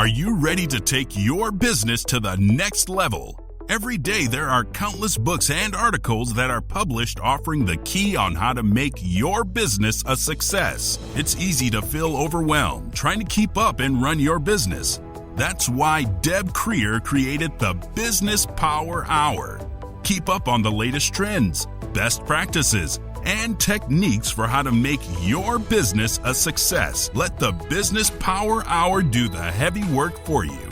Are you ready to take your business to the next level? Every day there are countless books and articles that are published offering the key on how to make your business a success. It's easy to feel overwhelmed trying to keep up and run your business. That's why Deb Creer created the Business Power Hour. Keep up on the latest trends, best practices, and techniques for how to make your business a success. Let the Business Power Hour do the heavy work for you.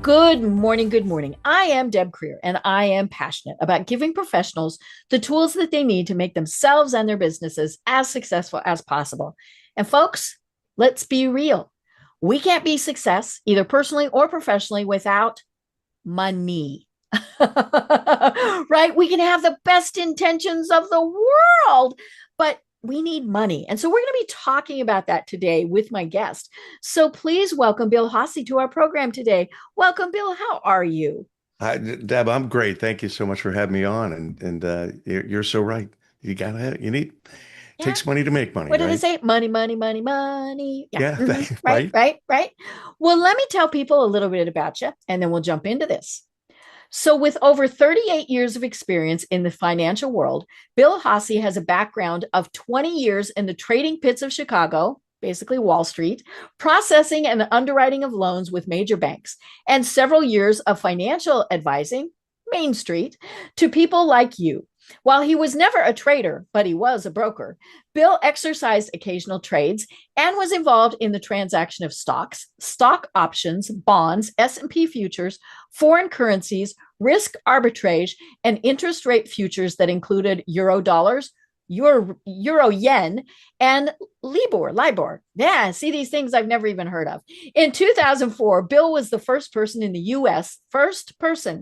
Good morning. Good morning. I am Deb Creer, and I am passionate about giving professionals the tools that they need to make themselves and their businesses as successful as possible. And folks, let's be real. We can't be success, either personally or professionally, without money. Right? We can have the best intentions of the world, but we need money. And so we're going to be talking about that today with my guest. So please welcome Bill Haase to our program today. Welcome, Bill. How are you? Hi, Deb. I'm great. Thank you so much for having me on. And you're so right. You need takes money to make money. What did right? they say? Money, money, money, money. Yeah. Right, right. Well, let me tell people a little bit about you, and then we'll jump into this. So with over 38 years of experience in the financial world, Bill Haase has a background of 20 years in the trading pits of Chicago, basically Wall Street, processing and underwriting of loans with major banks, and several years of financial advising, Main Street, to people like you. While he was never a trader, but he was a broker, Bill exercised occasional trades and was involved in the transaction of stocks, stock options, bonds, S&P futures, foreign currencies, risk arbitrage, and interest rate futures that included Eurodollars, Euroyen, and Libor. Yeah, see these things I've never even heard of. In 2004, Bill was the first person in the U.S.,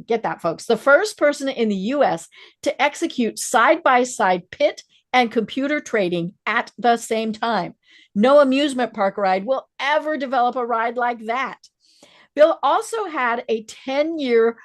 get that, folks, the first person in the U.S. to execute side-by-side pit and computer trading at the same time. No amusement park ride will ever develop a ride like that. Bill also had a 10-year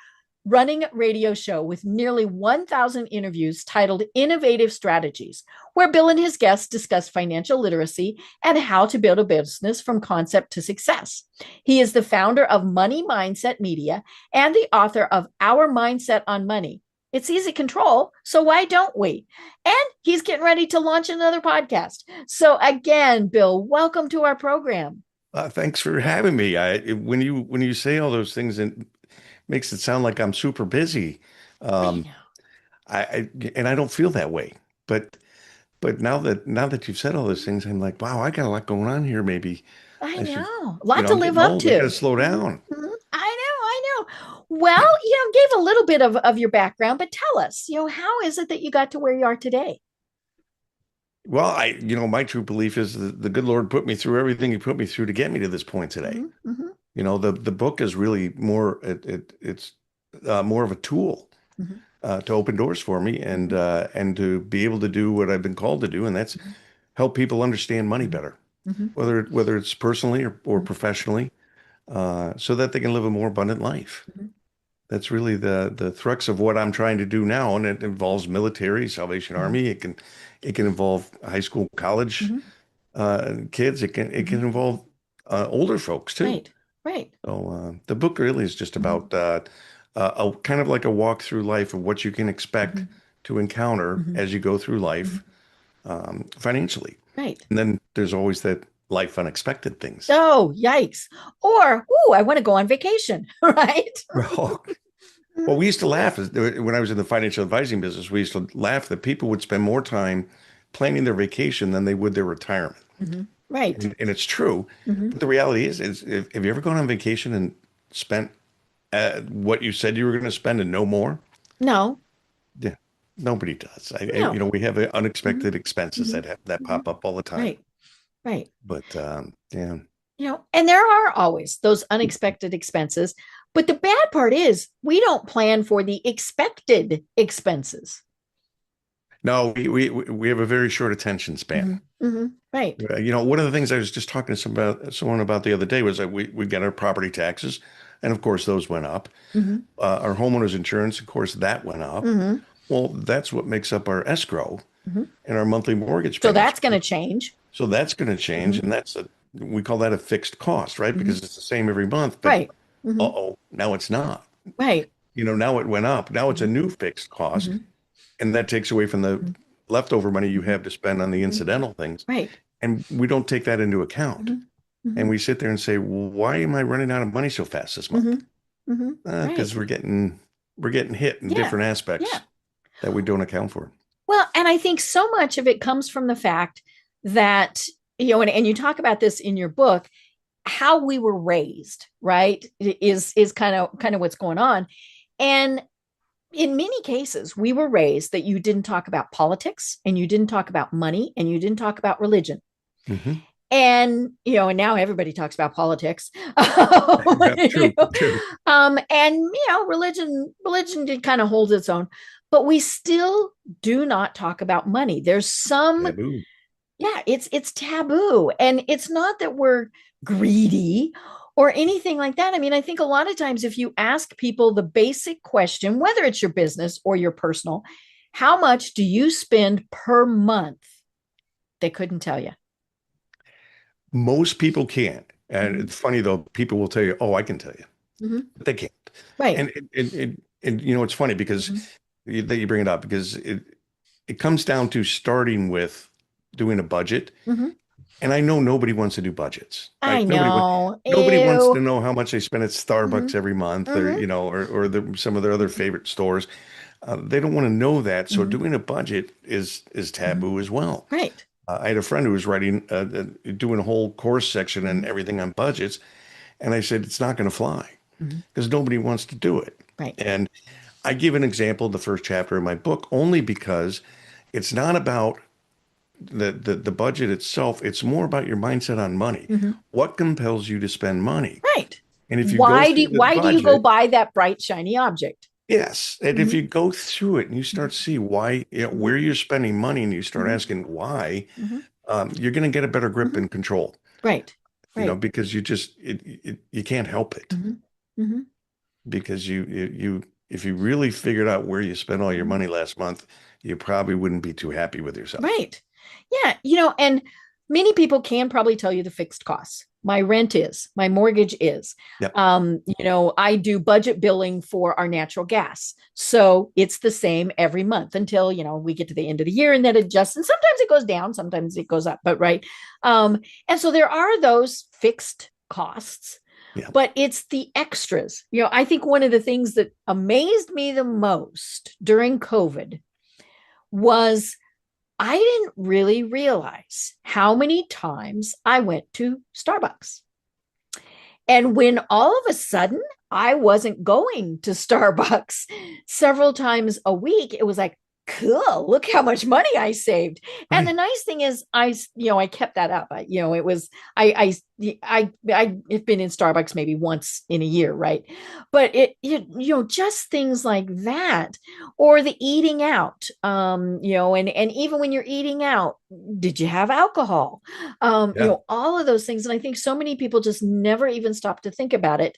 running radio show with nearly 1,000 interviews titled Innovative Strategies, where Bill and his guests discuss financial literacy and how to build a business from concept to success. He is the founder of Money Mindset Media and the author of Our Mindset on Money. It's easy control, so why don't we? And he's getting ready to launch another podcast. So again, Bill, welcome to our program. Thanks for having me. When you say all those things, it makes it sound like I'm super busy. I don't feel that way. But now that you've said all those things, I'm like, wow, I got a lot going on here. Maybe I know. should, a lot to live up to. I gotta slow down. Mm-hmm. I know. Well, gave a little bit of your background, but tell us, how is it that you got to where you are today? Well, my true belief is the good Lord put me through everything he put me through to get me to this point today. Mm-hmm. The book is really more, it's more of a tool to open doors for me and to be able to do what I've been called to do. And that's help people understand money better, whether it's personally or professionally, so that they can live a more abundant life. That's really the crux of what I'm trying to do now. And it involves military, Salvation Army. It can involve high school, college kids. It can involve older folks too. Right. So the book really is just about a kind of like a walk through life of what you can expect to encounter as you go through life financially. Right. And then there's always that life unexpected things. Oh, yikes. Or, I want to go on vacation, right? Well, we used to laugh when I was in the financial advising business. We used to laugh that people would spend more time planning their vacation than they would their retirement. Right. And it's true. But the reality is have you ever gone on vacation and spent what you said you were going to spend and no more? No. Yeah, nobody does. No. We have unexpected expenses that pop up all the time. Right. But yeah. And there are always those unexpected expenses. But the bad part is we don't plan for the expected expenses. No, we have a very short attention span. Right. One of the things I was just talking to someone about the other day was that we got our property taxes, and of course those went up. Our homeowners insurance, of course, that went up. Well, that's what makes up our escrow and our monthly mortgage So payments. that's going to change. So that's going to change, and that's we call that a fixed cost, right? Mhm. Because it's the same every month, but Right. Mhm. now it's not. Right. Now it went up. Now it's a Mhm. new fixed cost, Mhm. and that takes away from the Mhm. leftover money you Mhm. have to spend on the Mhm. incidental things. Right. And we don't take that into account. Mhm. And Mhm. we sit there and say, well, why am I running out of money so fast this month? Mhm. Mhm. Because Right. we're getting hit in Yeah. different Yeah. aspects that we don't account for. Well, and I think so much of it comes from the fact that, and you talk about this in your book, how we were raised, right? Is kind of what's going on. And in many cases, we were raised that you didn't talk about politics and you didn't talk about money and you didn't talk about religion. Hmm. And and now everybody talks about politics. Yeah, true, true. And religion did kind of hold its own, but we still do not talk about money. There's some, Taboo. yeah, it's taboo. And it's not that we're greedy or anything like that. I mean, I think a lot of times if you ask people the basic question, whether it's your business or your personal, how much do you spend per month? They couldn't tell you. Most people can't. And Mhm. it's funny though, people will tell you, oh, I can tell you, Mhm. but they can't. Right. And it's funny because Mhm. that you bring it up because it comes down to starting with doing a budget. Mhm. And I know nobody wants to do budgets, I right? know. Nobody wants to Ew. know how much they spend at Starbucks Mhm. every month, or Mhm. some of their other Mhm. favorite stores. They don't want to know that. So Mhm. doing a budget is Mhm. taboo as well. Right. I had a friend who was doing a whole course section and Mhm. everything on budgets, and I said it's not going to fly Mhm. because nobody wants to do it. Right. And I give an example, the first chapter of my book, only because it's not about the budget itself. It's more about your mindset on money. Mhm. What compels you to spend money? Right. And if you go Why do through the why do you go budget, buy that bright shiny object? yes, and if Mhm. you go through it and you start Mhm. to see why, Mhm. where you're spending money, and you start Mhm. asking why, Mhm. you're going to get a better grip Mhm. and control. Right. Right. Because you can't help it Mhm. Mhm. because if you really figured out where you spent all your Mhm. money last month, you probably wouldn't be too happy with yourself. Right. Yeah. And many people can probably tell you the fixed costs. My rent is, my mortgage is. Yep. I do budget billing for our natural gas. So it's the same every month until, we get to the end of the year and then it adjusts. And sometimes it goes down, sometimes it goes up, but right. And so there are those fixed costs, Yeah. but it's the extras. I think one of the things that amazed me the most during COVID was I didn't really realize how many times I went to Starbucks. And when all of a sudden I wasn't going to Starbucks several times a week, it was like, cool, look how much money I saved. And the Right. nice thing is I kept that up. It was I have been in Starbucks maybe once in a year, right? But just things like that, or the eating out, and even when you're eating out, did you have alcohol? Yeah. All of those things. And I think so many people just never even stop to think about it.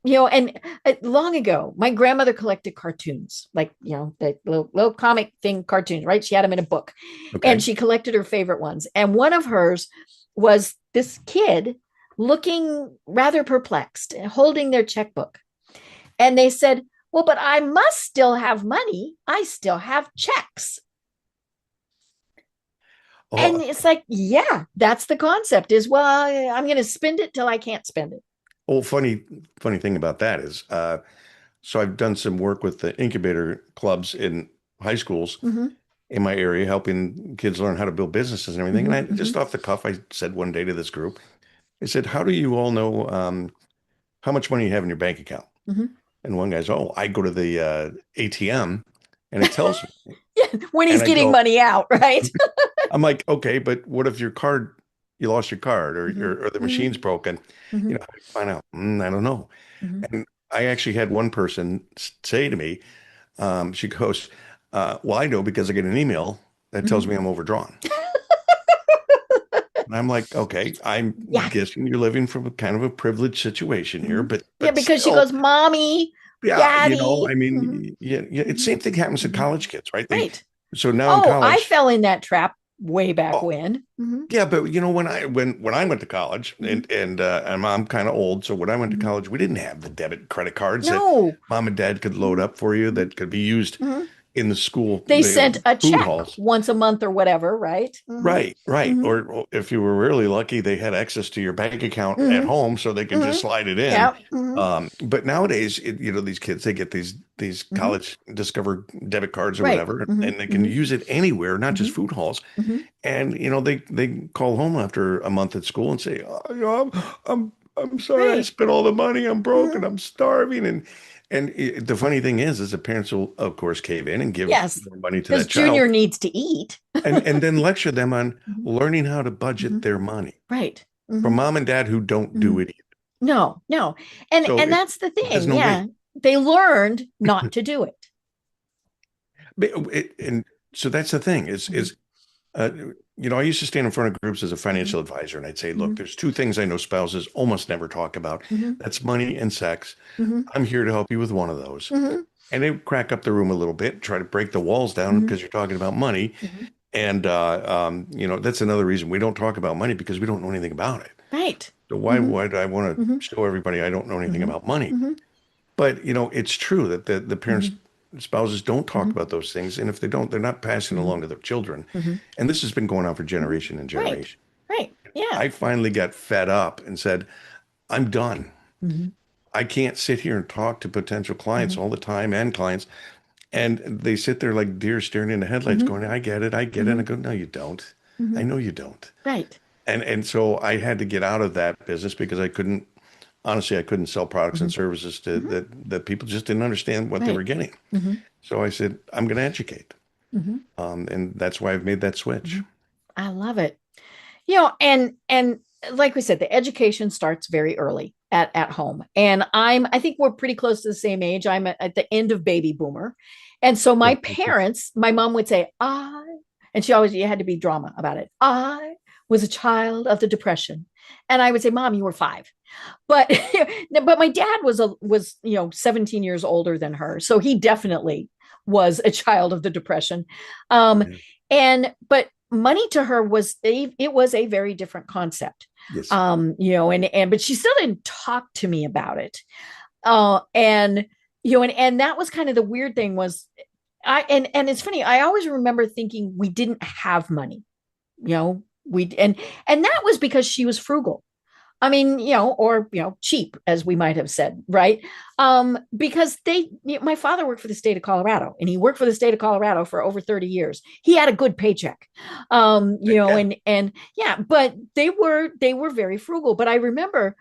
And long ago, my grandmother collected cartoons, like, the little comic thing cartoons, right? She had them in a book and Okay. she collected her favorite ones. And one of hers was this kid looking rather perplexed, holding their checkbook. And they said, well, but I must still have money. I still have checks. And Oh, it's like, yeah, that's the concept is, well, I'm going to spend it till I can't spend it. funny thing about that is, so I've done some work with the incubator clubs in high schools Mm-hmm, in my area, helping kids learn how to build businesses and everything. And mm-hmm, I mm-hmm, just off the cuff, I said one day to this group, I said, "How do you all know how much money you have in your bank account?" mm-hmm. And one guy's, "Oh, I go to the ATM and it tells me." Yeah, when And he's I getting go, money out, right? I'm like, "Okay, but what if you lost your card, or Mm-hmm, or the mm-hmm, machine's broken? mm-hmm, How do you find out?" I don't know. mm-hmm, And I actually had one person say to me, she goes, "Well, I know because I get an email that tells mm-hmm. me I'm overdrawn." And I'm like, "Okay, I'm Yeah. guessing you're living from a kind of a privileged situation here, Mm-hmm. but Yeah, because she still, goes, mommy, yeah, I daddy. Mm-hmm, mean, yeah, yeah, it's mm-hmm, same thing happens to mm-hmm. college kids, right? Right. So now in Oh, I college, fell in that trap way back Oh, when. yeah, but when I went to college, and I'm kind of old, so when I went to college, we didn't have the debit credit cards that No. mom and dad could load up for you that could be used Mhm. in the school They sent a food check halls. once a month or whatever, right? Right, right. Hmm. Or if you were really lucky, they had access to your bank account at Hmm. home, so they could Hmm. just slide it in. Yeah. Hmm. But nowadays, these kids, they get these Hmm. college Discover debit cards or Right. whatever, Hmm. and they can Hmm. use it anywhere, not Hmm. just food halls. Hmm. And they call home after a month at school and say, "Oh, I'm sorry, I Right. spent all the money. I'm broke and Hmm. I'm starving." And the funny thing is the parents will, of course, cave in and give Yes, more money to because that Junior child, needs to eat. and then lecture them on Mhm. learning how to budget Mhm. their money Right. from Hmm. mom and dad who don't Hmm. do it either. No, no. And So that's the it has thing. no Yeah. weight. They learned not to do it. And so that's the thing Hmm. uh, I used to stand in front of groups as a Hmm. financial advisor, and I'd say, Hmm. look, there's two things I know spouses almost never talk about. Hmm. That's money and sex. Hmm. I'm here to help you with one of those. Hmm. And they crack up the room a little bit, try to break the walls down Hmm. because you're talking about money. Hmm. And that's another reason we don't talk about money because we don't know anything about it. Right. So why Hmm. would I want Hmm. to show everybody I don't know anything Hmm. about money? Hmm. But it's true that the parents, Hmm. spouses don't talk Hmm. about those things, and if they don't, they're not passing Hmm. along to their children. Hmm. And this has been going on for Hmm. generation and Right. generation. Right. Yeah. I finally got fed up and said, I'm done. Hmm. I can't sit here and talk to potential clients Hmm. all the time and clients, and they sit there like deer staring into headlights, Hmm. going, I get it, I get it. And Hmm. I go, no, you don't. Hmm. I know you don't. Right. And so I had to get out of that business because honestly, I couldn't sell products and Hmm. services to Hmm. that people just didn't understand what they were Right. getting. Hmm. So I said, I'm going to educate. Hmm. And that's why I've made that switch. Hmm. I love it. And like we said, the education starts very early at home. And I think we're pretty close to the same age. I'm at the end of baby boomer. And so my parents, my mom would say, and she always, you had to be drama about it. I was a child of the Depression. And I would say, Mom, you were 5. But but my dad was 17 years older than her. So he definitely was a child of the Depression. Um, Yeah. and but money to her was a very different concept. Yes. And but she still didn't talk to me about it. And and that was kind of the weird thing was and it's funny, I always remember thinking we didn't have money, we and that was because she was frugal. I mean, or cheap, as we might have said, right? Because my father worked for the state of Colorado, and he worked for the state of Colorado for over 30 years. He had a good paycheck, Yeah. and yeah, but they were very frugal. But I remember,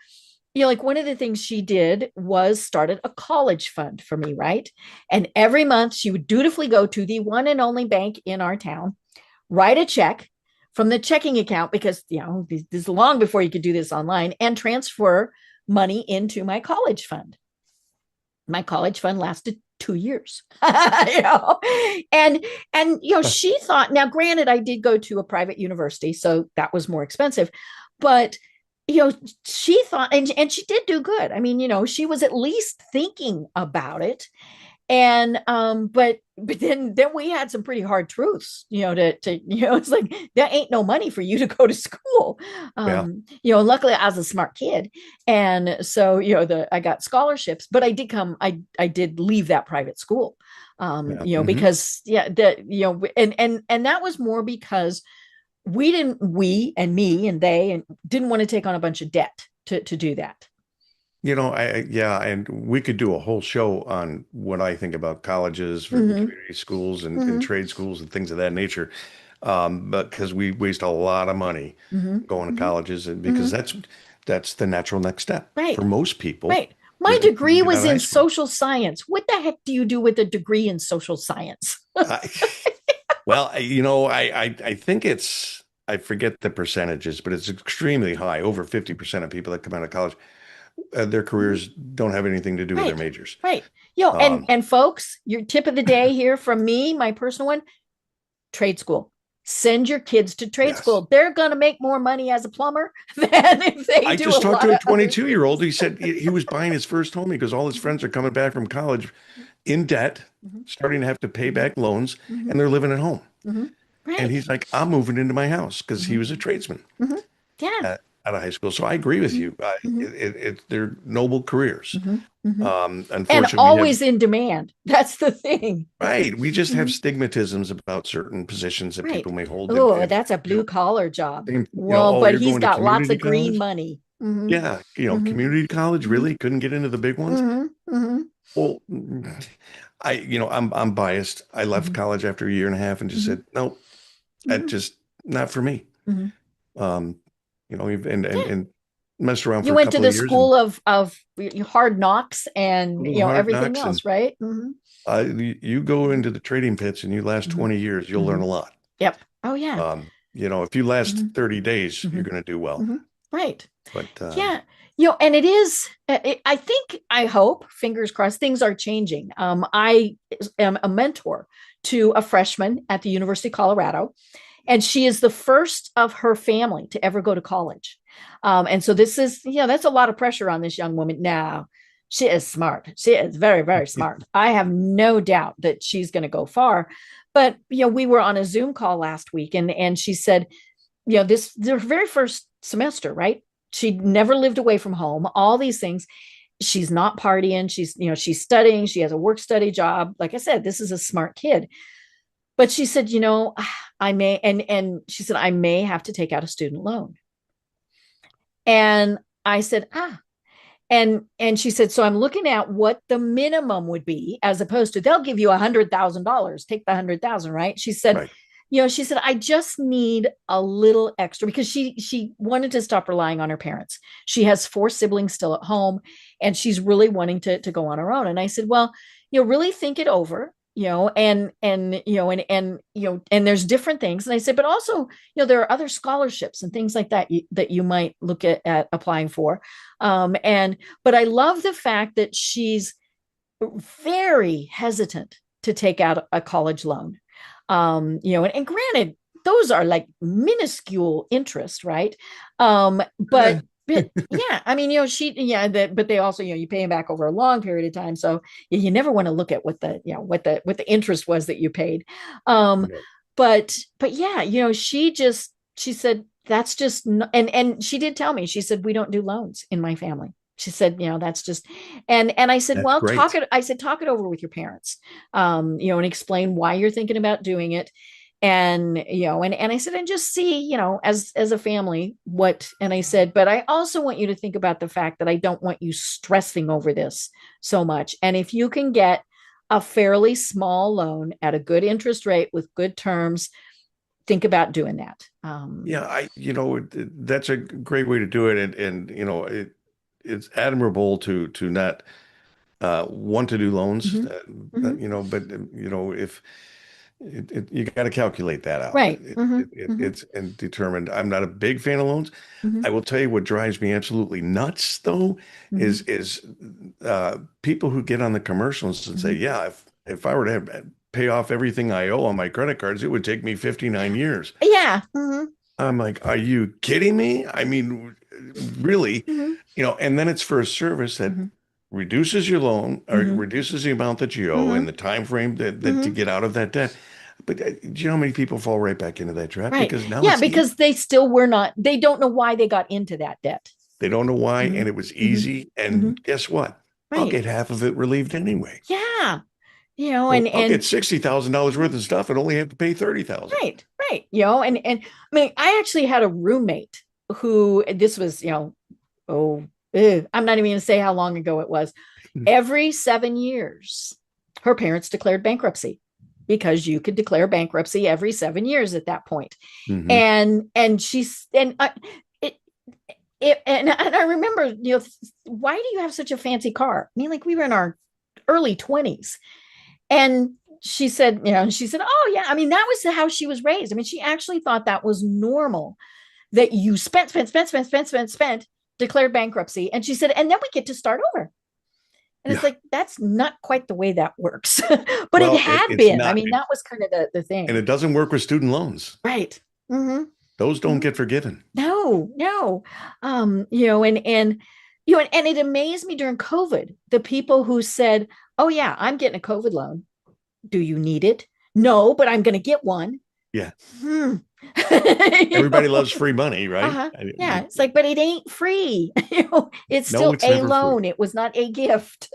like one of the things she did was started a college fund for me, right? And every month she would dutifully go to the one and only bank in our town, write a check from the checking account because this is long before you could do this online, and transfer money into my college fund. My college fund lasted 2 years. And she thought, now granted, I did go to a private university, so that was more expensive, but she thought, and she did do good. I mean, she was at least thinking about it. And but then we had some pretty hard truths, to it's like there ain't no money for you to go to school. Yeah. Luckily I was a smart kid, and so I got scholarships, but I did leave that private school. Yeah. Hmm. Because and that was more because we and me and they and didn't want to take on a bunch of debt to do that. Yeah, and we could do a whole show on what I think about colleges and Hmm. community schools and Hmm. trade schools and things of that nature. But because we waste a lot of money Hmm. going to Hmm. colleges, and Hmm. because that's the natural next step for Right. most people Right. My is to degree get out was of high in school. social science. What the heck do you do with a degree in social science? I, well, I think I forget the percentages, but it's extremely high. Over 50% of people that come out of college, their Mhm. careers don't have anything to do with their Right. majors. Right. And Um, folks, your tip of the day here from me, my personal one, trade school. Send your kids to trade yes. school. They're going to make more money as a plumber than if they I do a just talked to lot a of other 22-year-old. He said he was buying his first home because all his things. friends are coming back from college in debt, Mhm. starting to have to pay Mhm. back loans, Mhm. and they're living at home. Mhm. And Right. he's like, I'm moving into my house because he Mhm. was a tradesman Mhm. Yeah. out of high school. So I agree with Mhm. you. Mhm. They're noble careers. Mhm. Mhm. And Unfortunately, we have, always in demand. That's the thing. right. We just have Mhm. stigmatisms about certain positions that Right. people may hold. Oh, that's a You know, blue collar job. Well, oh, but you're he's going to got lots community of green college? money. Hmm. Yeah. Hmm. Community college Hmm. really couldn't get into the big ones. Hmm. Hmm. Well, I'm biased. I left Hmm. college after a year and a half and just Hmm. said, nope, that Hmm. just not for me. Hmm. Um, and Yeah. messed around You for a went to couple of the years and school of hard knocks and school of hard everything knocks. else, And right? Hmm. you go into the trading pits and you last Hmm. 20 years, you'll learn Hmm. a lot. Yep. Oh yeah. If you last Hmm. 30 days, Hmm. you're going to do well. Hmm. Right. But Yeah. And it is, I think, I hope, fingers crossed, things are changing. I am a mentor to a freshman at the University of Colorado, and she is the first of her family to ever go to college. And so this is, that's a lot of pressure on this young woman. Now, she is smart. She is very, very smart. I have no doubt that she's going to go far. But, we were on a Zoom call last week, and she said, this their very first semester, right? She never lived away from home, all these things. She's not partying. She's studying. She has a work study job. Like I said, this is a smart kid. But she said, I may, and she said, I may have to take out a student loan. And I said, and she said, so I'm looking at what the minimum would be, as opposed to they'll give you $100,000, take the 100,000, right? She said, right, she said, I just need a little extra because she wanted to stop relying on her parents. She has four siblings still at home, and she's really wanting to go on her own. And I said, well, really think it over, and there's different things. And I said, but also, there are other scholarships and things like that that you might look at applying for. But I love the fact that she's very hesitant to take out a college loan. And granted, those are like minuscule interest, right? But Eh, yeah, I mean, but they also, you pay them back over a long period of time. So you never want to look at what the interest was that you paid. Um, right. but yeah, she said, that's just, and she did tell me, she said, we don't do loans in my family. She said, that's just, and I said, That's well, great. talk it over with your parents, and explain why you're thinking about doing it. And I said, and just see, as a family, and I said, but I also want you to think about the fact that I don't want you stressing over this so much. And if you can get a fairly small loan at a good interest rate with good terms, think about doing that. Yeah, that's a great way to do it. It's admirable to not want to do loans, Mhm. Mhm. but if you got to calculate that out. Right. Mhm. Mhm. It's and determined. I'm not a big fan of loans. Mhm. I will tell you what drives me absolutely nuts, though, is Mhm. people who get on the commercials and say, Mhm. "Yeah, if I were to pay off everything I owe on my credit cards, it would take me 59 years." Yeah. Mhm. I'm like, "Are you kidding me? I mean, really?" Mhm. And then it's for a service that Mhm. reduces your loan or Mhm. reduces the amount that you owe and Mhm. the time frame that to Mhm. get out of that debt. But do you know how many people fall right back into that trap? Right. Because now Yeah, it's easy. because they don't know why they got into that debt. They don't know why, and Mhm. it was Mhm. easy. And Mhm. guess what? I'll Right. get half of it relieved anyway. Yeah. So I'll get And $60,000 worth of stuff and only have to pay 30,000. right, right. And I mean, I actually had a roommate who this was, oh, I'm not even going to say how long ago it was. Every 7 years, her parents declared bankruptcy because you could declare bankruptcy every 7 years at that point. Hmm. And she's and it, and I remember, why do you have such a fancy car? I mean, like we were in our early 20s. And she said, oh yeah, I mean, that was how she was raised. I mean, she actually thought that was normal, that you spent, declared bankruptcy. And she said, and then we get to start over. And it's Yeah. like, that's not quite the way that works. But it Well, had it's been. I not. mean, that was kind of the And thing. it doesn't work with student loans. Right. Mm-hmm. Those don't Mm-hmm. get forgiven. No, no. And it amazed me during COVID, the people who said, oh yeah, I'm getting a COVID loan. Do you need it? No, but I'm going to get one. Yeah. Hmm. Everybody loves free money, right? Uh-huh. Yeah. It's like, but it ain't free. It's No, still it's a never free. loan. It was not a gift.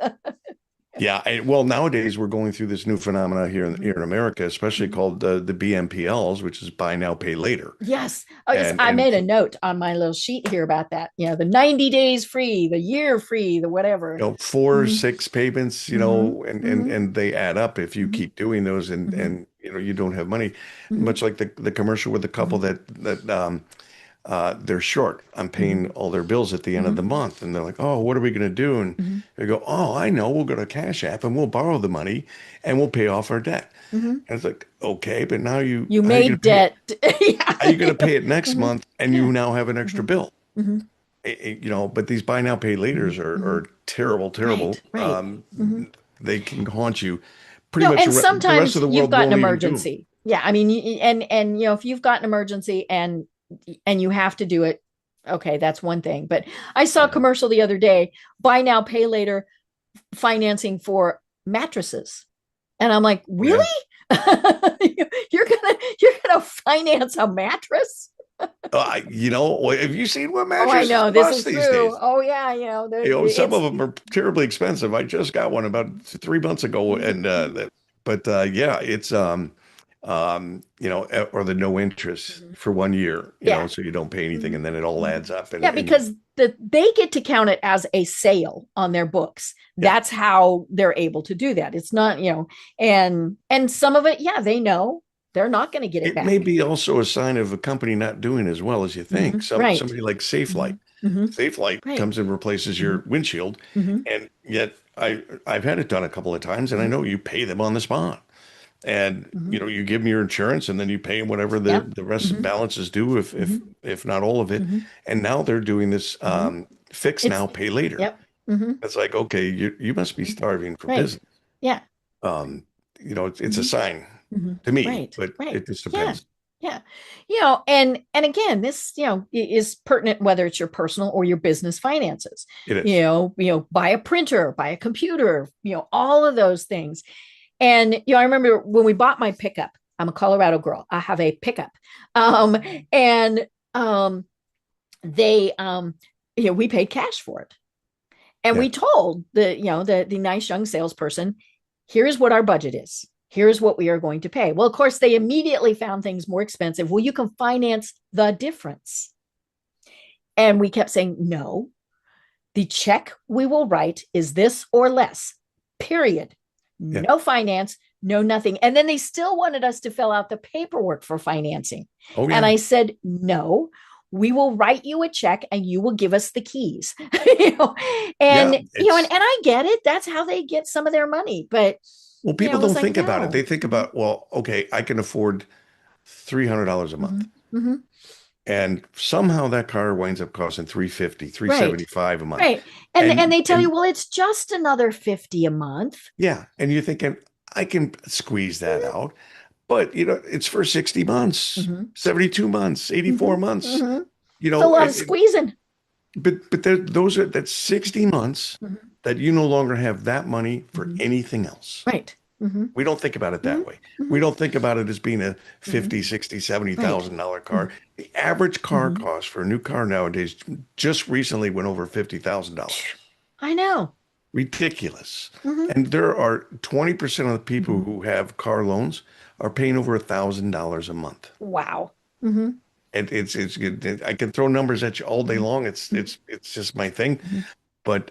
Yeah, well, nowadays we're going through this new phenomena Mhm. here in America, especially Mhm. called the BNPLs, which is buy now, pay later. Yes. Oh, yes. And I and made a note on my little sheet here about that. The 90 days free, the year free, the whatever. 4, Hmm. 6 payments, Hmm. Hmm. and they add up if you Hmm. keep doing those, Hmm. and you don't have money. Hmm. Much like the commercial with the couple Hmm. that they're short on paying Hmm. all their bills at the end of Hmm. the month, and they're like, "Oh, what are we going to do?" And Hmm. they go, "Oh, I know. We'll go to Cash App and we'll borrow the money and we'll pay off our debt." Hmm. And it's like, okay, but now You how are you going made to pay it? debt. Yeah. How are you going to pay it next Hmm. month? And Yeah. you now have an extra Hmm. bill. Hmm. But these buy now, pay Hmm. laters Hmm. are terrible, terrible. Right. Right. Hmm. They can haunt you. Pretty much And the rest sometimes of the you've world got an won't even do them. emergency. Yeah, I mean, and if you've got an emergency and you have to do it, okay, that's one thing. But I saw a Yeah. commercial the other day, buy now, pay later financing for mattresses. And I'm like, Oh, yeah. really? You're gonna finance a mattress? Have you seen what Oh, I mattresses know this cost is these true. days? Oh yeah, Some of it's. them are terribly expensive. I just got one about 3 months ago, and but yeah, it's or the no interest for 1 year, Yeah. so you don't pay anything, Mhm. and then it all Mhm. adds up, Yeah, because they get to count it as a sale on their books. yeah, That's how they're able to do that. It's not, and some of it, yeah, they know they're not going to get it it may back. be also a sign of a company not doing as well as you think. Right. Somebody like Hmm. SafeLight. Hmm. SafeLight Right. comes and replaces Hmm. your windshield, Hmm. and yet I've had it done a couple of times, and I Hmm. know you pay them on the spot. And Hmm. you give them your insurance, and then you pay them whatever the Yep. the rest of Hmm. balance is due, Hmm. if not all of it. Hmm. And now they're doing this Hmm. fix It's now, pay later. Yep. Hmm. It's like, okay, you must be starving for Right. business. Yeah. Um, it's a Hmm. sign Hmm. to me, Right. but Right. it just Yeah. depends. Yeah. And again, this, is pertinent whether it's your personal or your business finances. It is. Buy a printer, buy a computer, all of those things. And I remember when we bought my pickup. I'm a Colorado girl. I have a pickup. Um, and they we paid cash for it. And Yeah. we told the nice young salesperson, here's what our budget is. Here's what we are going to pay. Well, of course, they immediately found things more expensive. Well, you can finance the difference. And we kept saying, no, the check we will write is this or less, period. Yeah. No finance, no nothing. And then they still wanted us to fill out the paperwork for financing. Oh And yeah. I said, no, we will write you a check and you will give us the keys. Yeah. And I get it. That's how they get some of their money. But Well, people it was don't like, think about it. They no. think Mm-hmm. about, well, okay, I can afford $300 a Mm-hmm. month. Mm-hmm. And somehow that car winds up costing 350, three Right. seventy five a month. Right. And And they tell you, and well, it's just another 50 a month. yeah, and you're thinking I can squeeze that Mm-hmm. out. But it's for 60 months, Mm-hmm. 72 months, Mm-hmm. 84 months. Mm-hmm. You It's a know, lot it, of it- squeezing. but that's 60 months Mm-hmm. that you no longer have that money for Mm-hmm. anything else. Right. Mm-hmm. We don't think about it Mm-hmm. that way. We Mm-hmm. don't think about it as being a Mm-hmm. 50, 60, 70 Right. thousand dollar Mm-hmm. car. The average car Mm-hmm. cost for a new car nowadays just recently went over $50,000. I know. Ridiculous. Mm-hmm. And there are 20% of the people Mm-hmm. who have car loans are paying over $1,000 a month. Wow. Mm-hmm. And it's good. I can throw numbers at you all day long. It's just my thing. Mm-hmm. But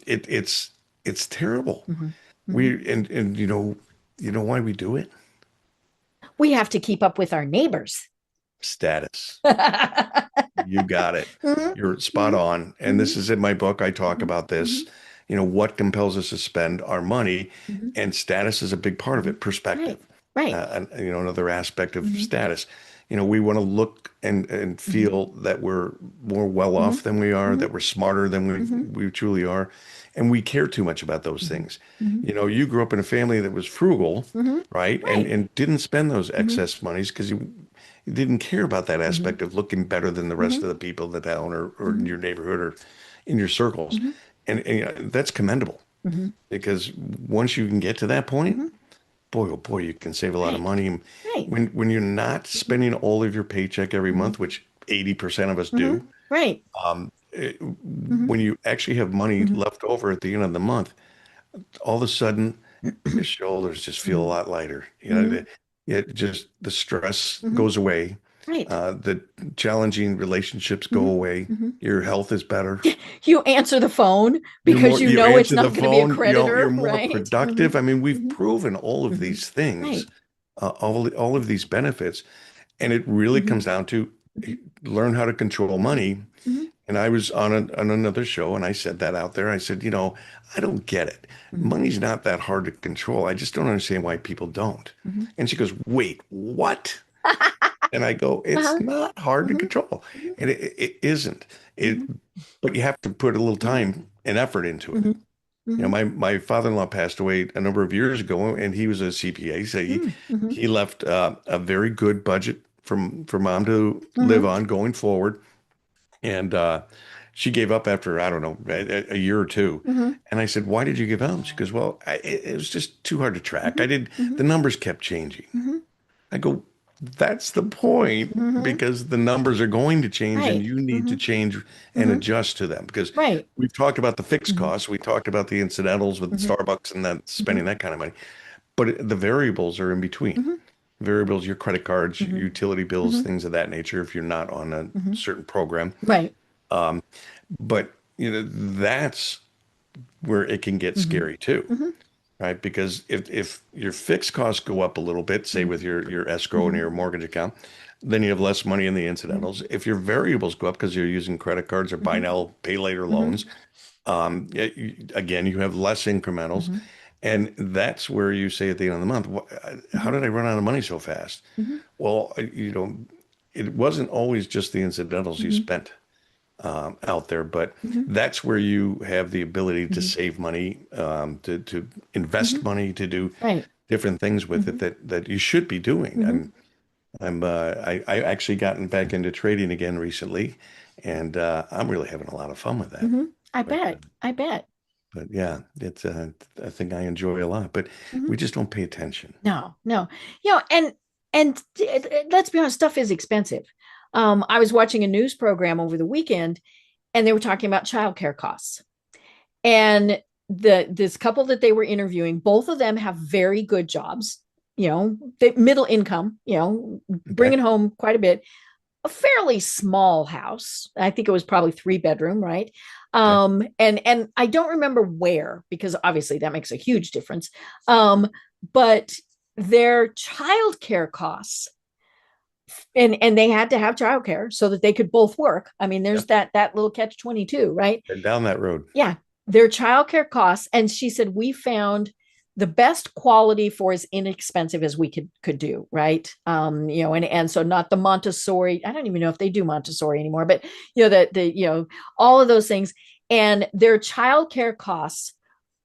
it's terrible. Mm-hmm. Mm-hmm. And you know why we do it? We have to keep up with our neighbors. Status. Mm-hmm. You got it. You're spot Mm-hmm. on. And Mm-hmm. this is in my book. I talk about Mm-hmm. this. What compels us to spend our money, Mm-hmm. and status is a big part of Mm-hmm. it. Perspective, Right. Right. and another aspect of Mm-hmm. status. We want to look and Mm-hmm. feel that we're more well Mm-hmm. off than we are, Mm-hmm. that we're smarter than Mm-hmm. we truly are, and we care too much about those Mm-hmm. things. Mm-hmm. You grew up in a family that was frugal, Mm-hmm. right? And Right. and didn't spend those Mm-hmm. excess monies because you didn't care about that Mm-hmm. aspect of looking better than the rest Mm-hmm. of the people in the town or in Mm-hmm. your neighborhood or in your circles. Mm-hmm. And that's commendable Mm-hmm. because once you can get to that point, Mm-hmm. boy, oh boy, you can save a lot of Right. money. Right. When you're not Mhm. spending all of your paycheck every Mhm. month, which 80% of us Mhm. do, Right. Mhm. when you actually have money Mhm. left over at the end of the month, all of a sudden your shoulders just feel a Mhm. lot lighter. Mhm. It just the stress Mhm. goes away. Right. The challenging relationships go Mhm. away. Mhm. Your health is better. You answer the phone You're because more, you you know it's answer the not going to be a phone, you're creditor, more right? Mhm. productive. I mean, we've Mhm. proven all of Mhm. these things, Right. all of these benefits, and it really Mhm. comes down to Mhm. learn how to control Mhm. money. Mhm. And I was on another show and I said that out there. I said, I don't get it. Mhm. Money's not that hard to control. I just don't understand why people don't. Mhm. And she goes, wait, what? And I go, it's Uh-huh. not hard to Mhm. control. Mhm. And it isn't. It, Mhm. but you have to put a little Mhm. time and effort into it. Mhm. Mhm. My father-in-law passed away a number of years ago, and he was a CPA. So Mhm. Mhm. he left a very good budget for mom to live Mhm. on going forward. And she gave up after, I don't know, a year or two. Mhm. And I said, why did you give up? She goes, well, it was just too hard to track. Mhm. The Mhm. numbers kept changing. Mhm. I go, that's the point Mhm. because the numbers are going to change and Right. you need to Mhm. change and Mhm. adjust to them because Right. we've talked about the fixed Mhm. costs. We talked about the incidentals with Mhm. Starbucks and that Mhm. spending that kind of money, but the variables are in between. Mhm. Variables, your credit cards, Mhm. utility bills, Mhm. things of that nature, if you're not on a Mhm. certain program. Right. But that's where it can get Mhm. scary too, Mhm. right? Because if your fixed costs go up a little bit, say Mhm. with your escrow and Mhm. your mortgage account, then you have less money in the Mhm. incidentals. If your variables go up because you're using credit cards or buy Mhm. now, pay later Mhm. loans, again, you have less incrementals. Mhm. And that's where you say at the end of the month, how Mhm. did I run out of money so fast? Mhm. Well, it wasn't always just the incidentals you Mhm. spent out there, but Mhm. that's where you have the ability to Mhm. save money, to invest Mhm. money, to do Right. different things with it Mhm. that you should be doing. Mhm. I actually gotten back into trading again recently, and I'm really having a lot of fun with that. Mhm. I But bet. I bet. yeah, it's a thing I enjoy a lot, but Mhm. we just don't pay attention. No, no. And let's be honest, stuff is expensive. I was watching a news program over the weekend, and they were talking about childcare costs. And this couple that they were interviewing, both of them have very good jobs, middle income, Okay. bringing home quite a bit, a fairly small house. I think it was probably 3 bedroom, right? Okay. And I don't remember where, because obviously that makes a huge difference. But their childcare costs, and they had to have childcare so that they could both work. I mean, there's Yep. that little catch 22, right? Been down that road. Yeah, their childcare costs. And she said, we found the best quality for as inexpensive as we could do, right? And so not the Montessori. I don't even know if they do Montessori anymore, but all of those things. And their childcare costs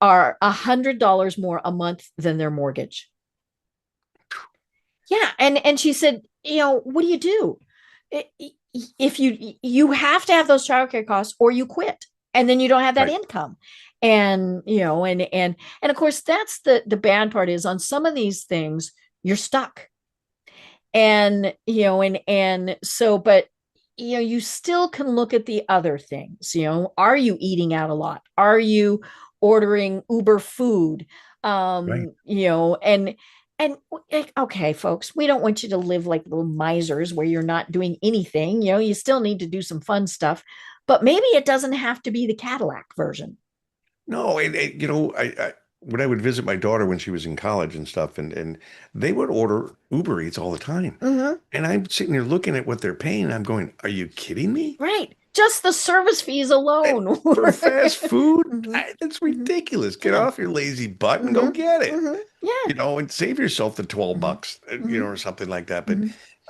are $100 more a month than their mortgage. Yeah, and she said, what do you do? If you have to have those childcare costs or you quit, and then you don't have that Right. income. And of course that's the bad part is on some of these things you're stuck. And so, but you still can look at the other things. Are you eating out a lot? Are you ordering Uber food? Right. And okay, folks, we don't want you to live like little misers where you're not doing anything. You still need to do some fun stuff, but maybe it doesn't have to be the Cadillac version. No, I when I would visit my daughter when she was in college and stuff, and they would order Uber Eats all the time. Mm-hmm. And I'm sitting there looking at what they're paying. And I'm going, are you kidding me? Right. Just the service fees alone. For fast food? Mm-hmm. That's Mm-hmm. ridiculous. Get Yeah. off your lazy butt and go Mm-hmm. get it. Mm-hmm. Yeah. And save yourself the 12 Mm-hmm. bucks, Mm-hmm. or something like that. But,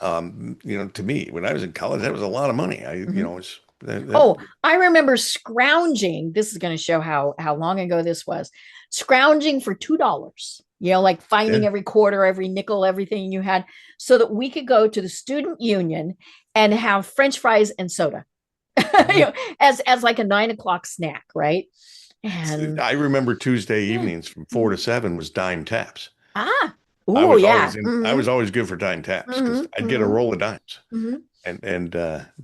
Mm-hmm. to me, when I was in college, that was a lot of money. Mm-hmm. It's that Oh, I remember scrounging. This is going to show how long ago this was. Scrounging for $2. Like finding yeah. every quarter, every nickel, everything you had, so that we could go to the student union and have French fries and soda, Uh, as like a 9 o'clock snack, right? And I remember Tuesday yeah. evenings from 4 Mhm. to 7 was dime taps. Ah. Oh, yeah. I was always good for dime taps because I'd get a roll of dimes Hmm. and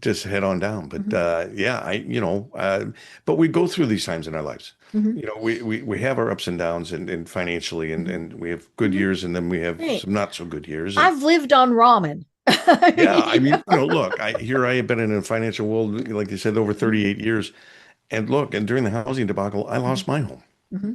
just head on down. But Hmm. yeah, but we go through these times in our lives. Hmm. We have our ups and downs and financially, Hmm. and we have good Hmm. years, and then we have Right. some not so good years. And I've lived on ramen. yeah, I mean, look, I have been in a financial world, like you said, over 38 years. And look, and during the housing debacle, I lost my home. Hmm.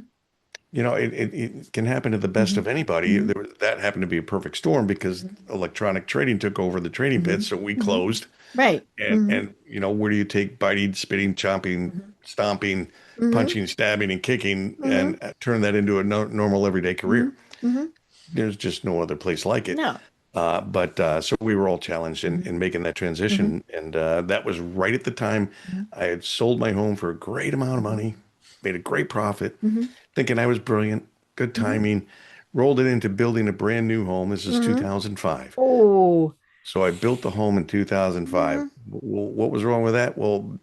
It can happen to the best Hmm. of anybody. Hmm. That happened to be a perfect storm because electronic trading took over the trading Hmm. pits, so we Hmm. closed. Right. Hmm. And where do you take biting, spitting, chomping, Hmm. stomping, Hmm. punching, stabbing, and kicking, Hmm. and turn that into a normal everyday Hmm. career? Hmm. There's just no other place like it. No. But so we were all challenged Hmm. in making that Hmm. transition, and that was right at the time Hmm. I had sold my home for a great amount of Hmm. money, made a great profit, Hmm. thinking I was brilliant, good Hmm. timing, rolled it into building a brand new home. This is Hmm. 2005. Oh. So I built the home in 2005. Hmm. Well, what was wrong with that? Well,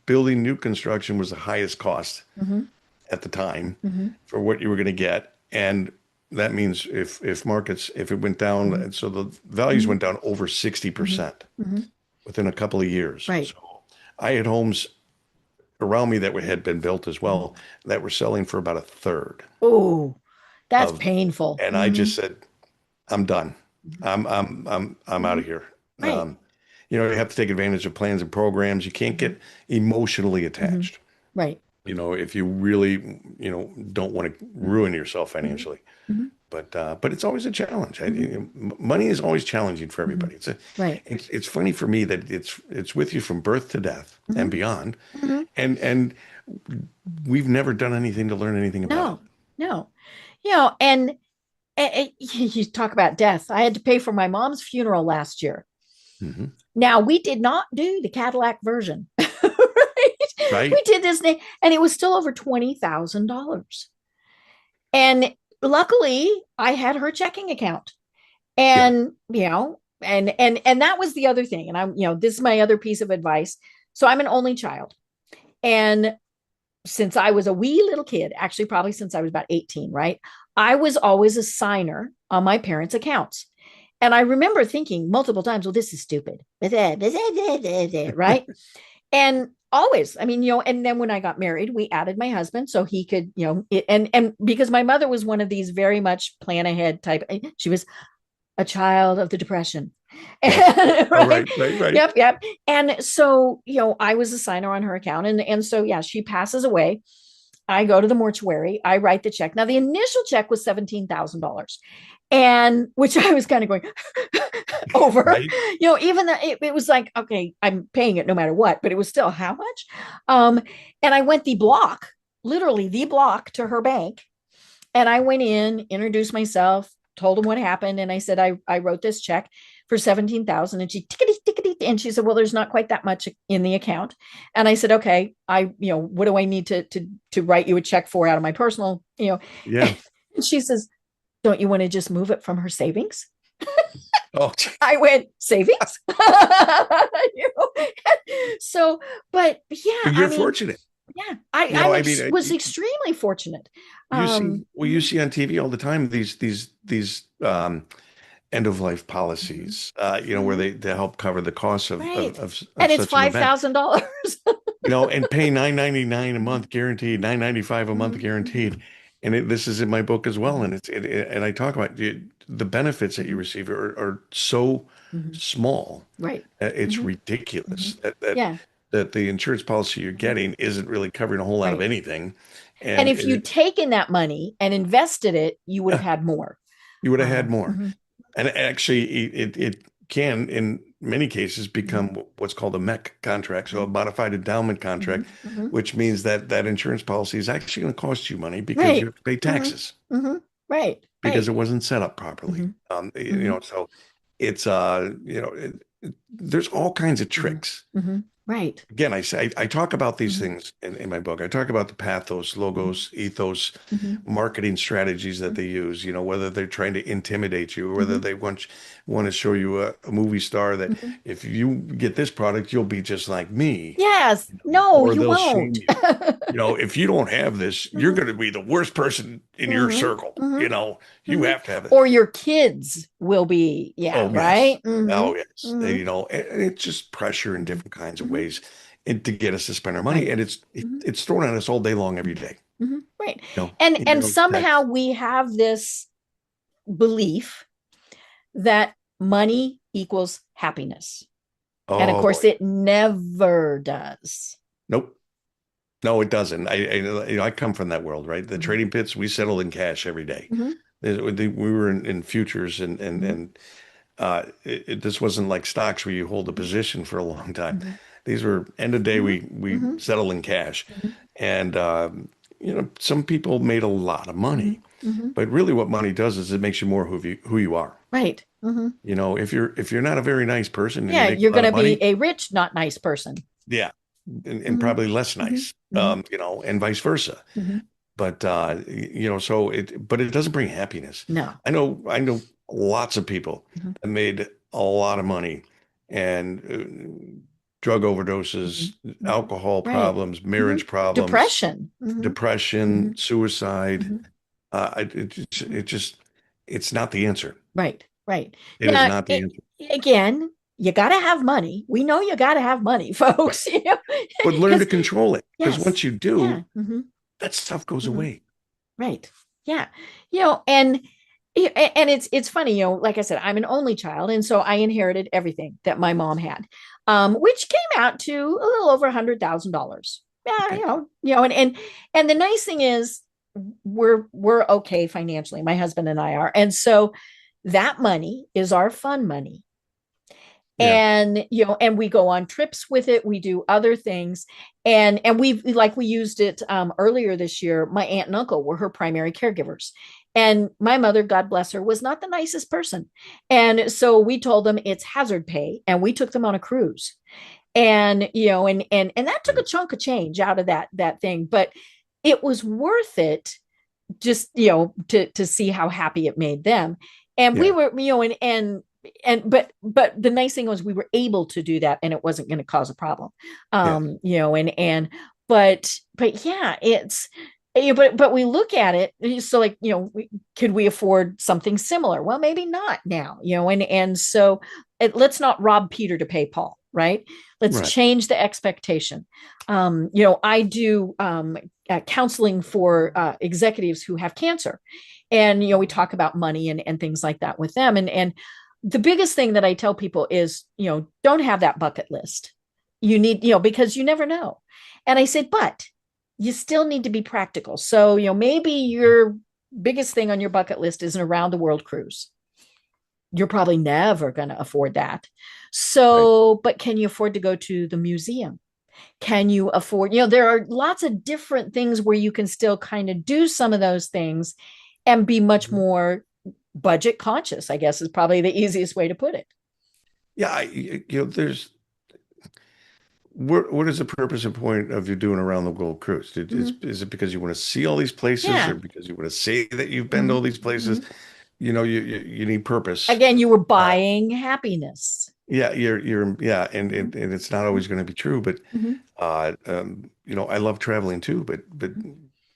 building new construction was the highest cost Hmm. at the time Hmm. for what you were going to get. And that means if it went down, Hmm. and so the values Hmm. went down over Hmm. 60% Hmm. within a couple of years. Right. So I had homes around me that had been built as Hmm. well that were selling for about a third Oh, that's of, painful. and I Hmm. just said, I'm done. I'm out Hmm. of here. Right. You have to take advantage of plans and programs. You can't Hmm. get emotionally Hmm. attached. Right. If you really, don't want to Hmm. ruin yourself Hmm. financially. Hmm. But it's always a challenge. Hmm. Money is always challenging for Hmm. everybody. Right. It's funny for me that it's with you from birth to death Hmm. and beyond, Hmm. and we've never done anything to learn anything about it. No, no. And you talk about death. I had to pay for my mom's funeral last year. Hmm. Now, we did not do the Cadillac version, right? We Right? did this thing, and it was still over $20,000. And luckily, I had her checking account. Yeah. And, and that was the other thing. And this is my other piece of advice. So I'm an only child. And since I was a wee little kid, actually, probably since I was about 18, right? I was always a signer on my parents' accounts. And I remember thinking multiple times, well, this is stupid, right? And always, I mean, and then when I got married, we added my husband so he could, and because my mother was one of these very much plan ahead type, she was a child of the Depression. Yeah. Oh, Right. right, right, right. Yep. Yep. And so, I was a signer on her account. And so, yeah, she passes away. I go to the mortuary. I write the check. Now, the initial check was $17,000, and which I was kind of going over, Right. even though it was like, okay, I'm paying it no matter what, but it was still how much? Um, and I went the block, literally the block to her bank. And I went in, introduced myself, told them what happened. And I said, I wrote this check for 17,000. And she tickety, tickety. And she said, well, there's not quite that much in the account. And I said, okay, what do I need to write you a check for out of my personal, Yeah. and she says, don't you want to just move it from her savings? Oh, I went, savings? So, but yeah, but I you're mean, fortunate. yeah, I I mean, was extremely fortunate. you see on TV all the time these end of life Mhm. policies, where Mhm. they help cover the costs Right. of And it's such an event. $5,000. And pay 9.99 a month guaranteed, 9.95 a month guaranteed. And this is in my book as well. And and I talk about the benefits that you receive are so small. Right. It's Mhm. ridiculous Mhm. Yeah. that the insurance policy you're Mhm. getting isn't really covering a whole lot of Right. anything. And And if you'd taken that money and invested it, you would have had more. you would have had more. Mhm. And actually, it can, in many cases, Mhm. become what's called a MEC contract, so a Mhm. modified endowment contract, Mhm. Mhm. which means that insurance policy is actually going to cost you money because you Right. have to pay Mhm. taxes Mhm. Right. because Right. it wasn't set up properly. Mhm. Mhm. So it's there's all kinds of Mhm. tricks. Mhm. Right. Again, I talk about these Mhm. things in my book. I talk about the pathos, Mhm. logos, ethos, Mhm. marketing strategies that Mhm. they use, whether they're trying to intimidate you or whether Mhm. they want to show you a movie star that Mhm. if you get this product, you'll be just like me, Yes. No, or you they'll won't. shame you. If you don't have this, you're Mhm. going to be the worst person in your Mm-hmm. circle. Mm-hmm. You Mm-hmm. have to have it. Or your kids will be, yeah, Oh, yes. right. Mm-hmm. Oh, yes. Mm-hmm. And it's just pressure in Mm-hmm. different kinds of Mm-hmm. ways and to get us to spend our money. Right. And Mm-hmm. it's thrown at us all day long, every day. Mm-hmm. Right. You And somehow text. we have this belief that money equals happiness. And of Oh, course, boy. it never does. Nope. No, it doesn't. I come from that world, right? The Mm-hmm. trading pits, we settled in cash every day. Mm-hmm. We were in futures Mm-hmm. this wasn't like stocks where you hold a position for a long time. Mm-hmm. These were end of day, Mm-hmm. we Mm-hmm. settle in cash. Mm-hmm. And, some people made a lot of Mm-hmm. money, Mm-hmm. but really what money does is it makes you more who you are. Right. Mm-hmm. If you're not a very nice person and you Yeah, make a you're lot going of to be money, a rich, not nice person. yeah, and Mm-hmm. probably less Mm-hmm. nice, Mm-hmm. and vice versa. Mm-hmm. But but it doesn't bring happiness. No. I know lots of people Mm-hmm. that made a lot of money and drug Mm-hmm. overdoses, Mm-hmm. alcohol Right. problems, Mm-hmm. marriage problems, Depression. Mm-hmm. Mm-hmm. depression, suicide. Mm-hmm. It just it's not the answer. Right. Right. It is Now, not the answer. again, you got to have money. We know you got to have money, folks. But learn to Because control it, because yes, once you yeah, do, mm-hmm. that stuff goes Mm-hmm. away. Right, yeah, and it's funny, like I said, I'm an only child, and so I inherited everything that my mom had, which came out to a little over $100,000. Yeah, Okay. and the nice thing is we're okay financially. My husband and I are, and so that money is our fun money. Yeah. And we go on trips with it, we do other things, and we used it earlier this year. My aunt and uncle were her primary caregivers, and my mother, god bless her, was not the nicest person, and so we told them it's hazard pay, and we took them on a cruise. And that took a chunk of change out of that thing, but it was worth it, just to see how happy it made them. And we Yeah. were, but the nice thing was we were able to do that, and it wasn't going to cause a problem. Yeah. And but yeah, it's but we look at it, so like, could we afford something similar? Well, maybe not now, and so let's not rob Peter to pay Paul, right? Let's Right. change the expectation. I do counseling for executives who have cancer, and we talk about money and things like that with them, and the biggest thing that I tell people is, don't have that bucket list. You need, because you never know. And I said, but you still need to be practical. So, maybe your biggest thing on your bucket list is an around the world cruise. You're probably never going to afford that. Right. So, but can you afford to go to the museum? Can you afford, there are lots of different things where you can still kind of do some of those things and be much Mhm. more budget conscious, I guess, is probably the easiest way to put it. Yeah. There's what is the purpose and point of you doing around the world cruise? Mm-hmm. Is it because you want to see all these places, Yeah. or because you want to say that you've been to Mm-hmm. all these places? Mm-hmm. You need purpose. Again, you were Uh, buying happiness. yeah, yeah, Mm-hmm. and it's not always going to be true, but Mm-hmm. I love traveling too, but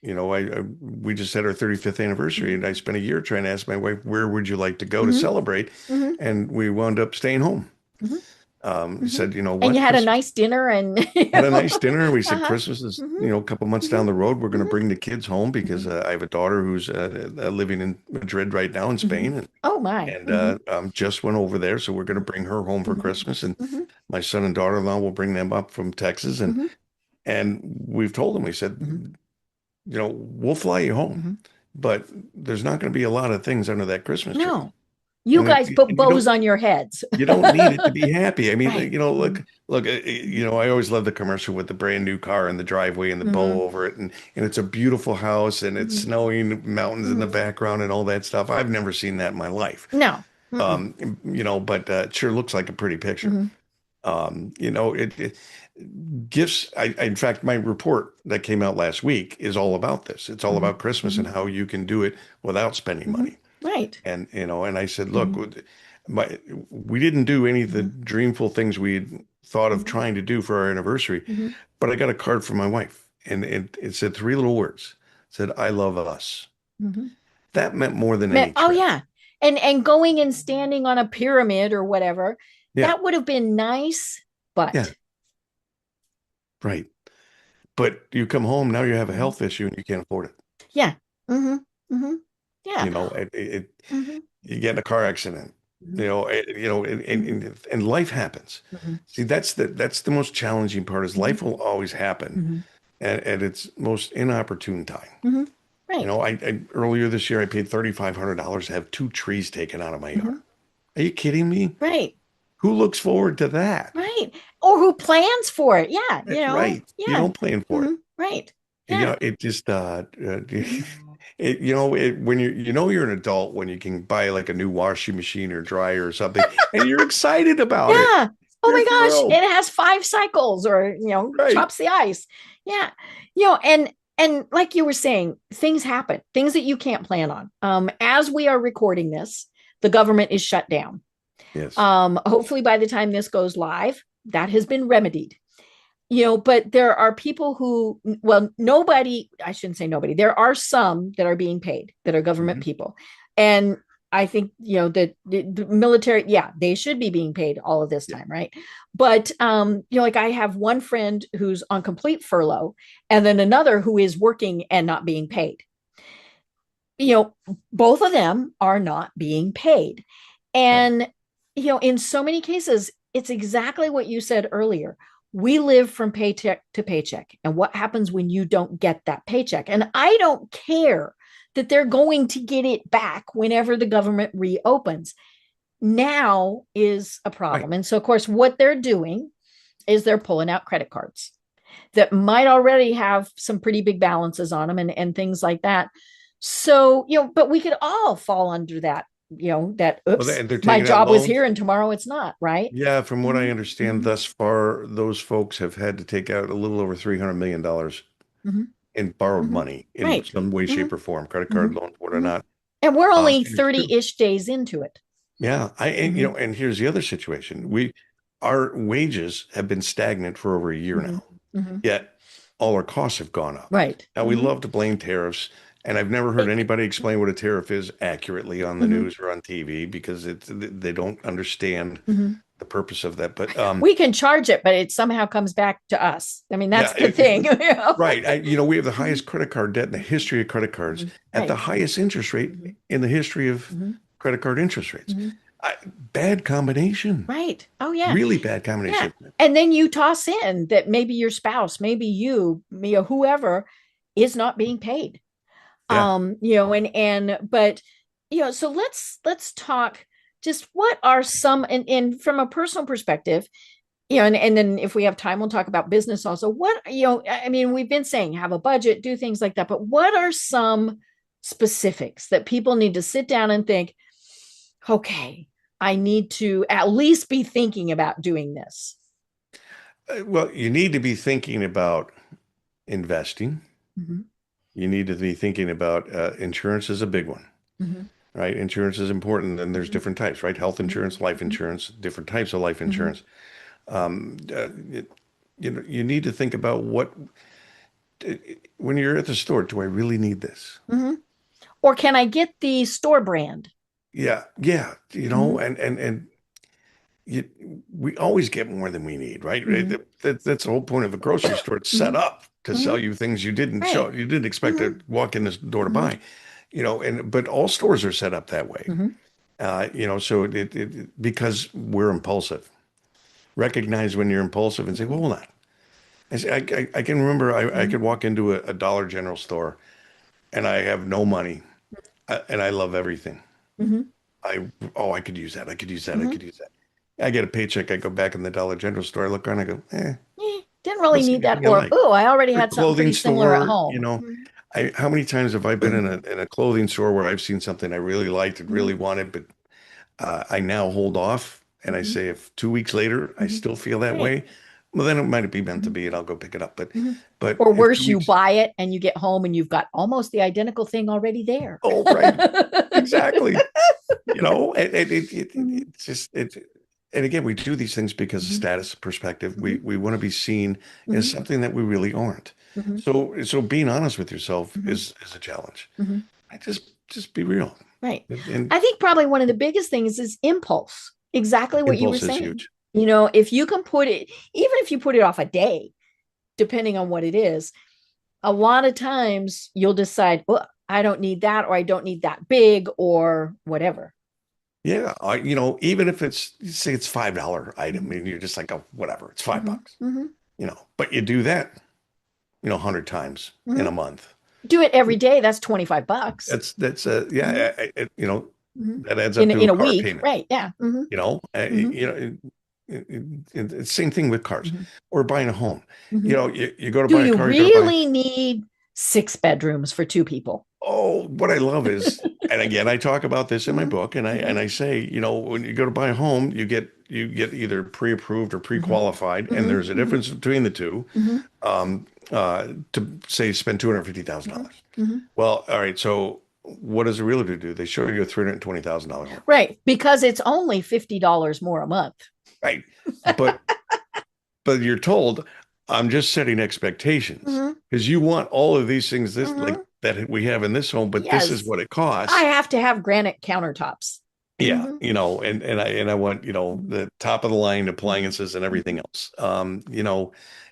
we just had our 35th anniversary, and I spent a year trying to ask my wife, where would you like to go to Mm-hmm. celebrate? Mm-hmm. And we wound up staying home. Mm-hmm. He Mm-hmm. said, you know And you what, had a Christmas. nice dinner, and Had a nice dinner. We said uh-huh. Christmas is, Mm-hmm. a couple months Mm-hmm. down the road. We're going to Mm-hmm. bring the kids home because Mm-hmm. I have a daughter who's living in Madrid right now in Mm-hmm. Spain, and Oh my. and Mm-hmm. just went over there. So we're going to bring her home for Mm-hmm. Christmas, and Mm-hmm. my son and daughter-in-law will bring them up from Texas, and Mm-hmm. and we've told them, we said, Mm-hmm. we'll fly you home, Mm-hmm. but there's not going to be a lot of things under that Christmas tree, No, you guys put and you bows don't. on your heads. You don't need it to be happy. I mean, Right. look. I always love the commercial with the brand new car in the driveway and the Mm-hmm. bow over it, and it's a beautiful house, and it's Mm-hmm. snowing, mountains in the Mm-hmm. background, and all that stuff. I've never seen that in my life. No. Mm-mm. But it sure looks like a pretty picture. Mm-hmm. It gifts. In fact, my report that came out last week is all about this. It's all Mm-hmm. about Christmas Mm-hmm. and how you can do it without spending Mm-hmm. money. Right. And I said, look, Mm-hmm. we didn't do any of the Mm-hmm. dreamful things we had thought of Mm-hmm. trying to do for our anniversary, Mm-hmm. but I got a card from my wife, and it said three little words. It said, "I love us." That meant more than any Oh trip. yeah. And going and standing on a pyramid or whatever, Yeah. that would have been nice, Yeah. but Right. But you come home, now you have a health issue and you can't afford it. yeah. Mm-hmm. Mm-hmm. Yeah. You know, Mm-hmm. you get in a car accident, and life happens. Mm-hmm. See, that's the most challenging part is life will always happen Mm-hmm. at its most inopportune time. Mm-hmm. You Right. know, I earlier this year I paid $3,500 to have two trees taken out of my yard. Mm-hmm. Are you kidding me? Right. Who looks forward to that? Right. Or who plans for it? Yeah. That's right. You Yeah. don't plan for it. Mm-hmm. Right. You Yeah. know, it just when you're an adult when you can buy like a new washing machine or dryer or something and you're excited about it. Yeah. Oh You're my gosh, thrilled. it has 5 cycles or Right. chops the ice. Yeah. And like you were saying, things happen, things that you can't plan on. As we are recording this, the government is shut down. Yes. Hopefully by the time this goes live, that has been remedied. But there are people who, well, nobody, I shouldn't say nobody, there are some that are being paid that are government Mhm. people. And I think, that the military, yeah, they should be being paid all of this Yeah. time, right? But, like I have one friend who's on complete furlough and then another who is working and not being paid. Both of them are not being paid. Right. And, in so many cases, it's exactly what you said earlier. We live from paycheck to paycheck. And what happens when you don't get that paycheck? And I don't care that they're going to get it back whenever the government reopens. Now is a Right. problem. And so, of course, what they're doing is they're pulling out credit cards that might already have some pretty big balances on them and things like that. So, but we could all fall under that, that, Well, oops, they're my taking out job was loans. here and tomorrow it's not, right? Yeah, from what I understand Mm-hmm. thus far, those folks have had to take out a little over $300 million Mm-hmm. in borrowed Mm-hmm. money in Right. some way, Mm-hmm. shape, or form, credit card Mm-hmm. loan, what or Mm-hmm. not. And we're only And it's true. 30-ish days into it. Yeah, Mm-hmm. and here's the other situation. Our wages have been stagnant for over a year Mm-hmm. now, Mm-hmm. yet all our costs have gone up. Right. Now we Mm-hmm. love to blame tariffs, and I've never heard anybody explain what a tariff is accurately on the Mm-hmm. news or on TV because they don't understand Mm-hmm. the purpose of that. But We can charge it, but it somehow comes back to us. I mean, yeah, that's the thing. right. We have the Mm-hmm. highest credit card debt in the history of credit cards Mm-hmm. at the Right. highest interest rate Mm-hmm. in the history of Mm-hmm. credit card interest rates. Mm-hmm. I, Bad combination. Right. Oh, yeah. Really bad Yeah. combination. And then you toss in that maybe your spouse, maybe you, me, or whoever is not being paid. Yeah. But so let's talk just what are some and from a personal perspective, and then if we have time, we'll talk about business also. I mean, we've been saying have a budget, do things like that, but what are some specifics that people need to sit down and think, okay, I need to at least be thinking about doing this? Well, you need to be thinking about investing. Mm-hmm. You need to be thinking about insurance is a big one, Mm-hmm. right? Insurance is important, and there's different types, right? Health insurance, life Mm-hmm. insurance, different types of life Mm-hmm. insurance. You need to think about when you're at the store, do I really need this? Mm-hmm. Or can I get the store brand? Yeah, yeah, Mm-hmm. and you, we always get more than we need, right? Mm-hmm. That's the whole point of a grocery store. It's set Mm-hmm. up to Mm-hmm. sell you things Right. you didn't expect Mm-hmm. to walk in this door to Mm-hmm. buy, but all stores are set up that way. Mm-hmm. So because we're impulsive. Recognize when you're impulsive and say, well, hold on. I can remember I Mm-hmm. could walk into a Dollar General store and I have no money and I love everything. Mm-hmm. I could use that. I could use that. I Mm-hmm. could use that. I get a paycheck. I go back in the Dollar General store. I look around. I go, Didn't really let's see need that. anything I Or, like. oh, I already Or had something clothing pretty similar at store, home. how many times have I been in a clothing store where I've seen something I really liked and Mm-hmm. really wanted, but I now hold off and I Mm-hmm. say if 2 weeks later I Mm-hmm. still feel that Right. way, well then it might be meant to Mm-hmm. be and I'll go pick it up. Mm-hmm. But Or if two worse, you weeks, buy it and you get home and you've got almost the identical thing already there. oh right, exactly. Mhm. It's just and again we do these things because of Mhm. status perspective. We Mhm. we want to be seen as Mhm. something that we really aren't. Mhm. So being honest with yourself Mhm. is a challenge. Mhm. I just be real. Right. And I think probably one of the biggest things is impulse. Exactly what you were impulse is saying. huge. If you can put it, even if you put it off a day, depending on what it is, a lot of times you'll decide, well, I don't need that, or I don't need that big, or whatever. Yeah, even if say it's $5 item, and you're just like, oh, whatever, it's Mm-hmm. $5. Mm-hmm. But you do that, 100 times in Mm-hmm. a month. Do it every day. That's $25. That's Mm-hmm. yeah, Mm-hmm. that adds up In to a a car week, payment. right? Yeah. Mm-hmm. You know, Mm-hmm. same thing with cars Mm-hmm. or buying a home. Mm-hmm. You go to Do buy a you car, you got to buy. really need 6 bedrooms for 2 people? Oh, what I love is, and again, I talk about this in my Mm-hmm. book, and I say, when you go to buy a home, you get either pre-approved or Mm-hmm. pre-qualified, and Mm-hmm. there's a difference between the two. Mm-hmm. To say spend Mm-hmm. $250,000. Mm-hmm. Well, all right. So what does a realtor do? They show you a $320,000 home, Right, because it's only $50 more a month. right? But you're told, I'm just setting expectations Mm-hmm. because you want all of these things this like Mm-hmm. that we have in this home, but this is Yes, what it I costs. have to have granite countertops. Yeah, Mm-hmm. and I want, the top of the line Mm-hmm. appliances and everything else.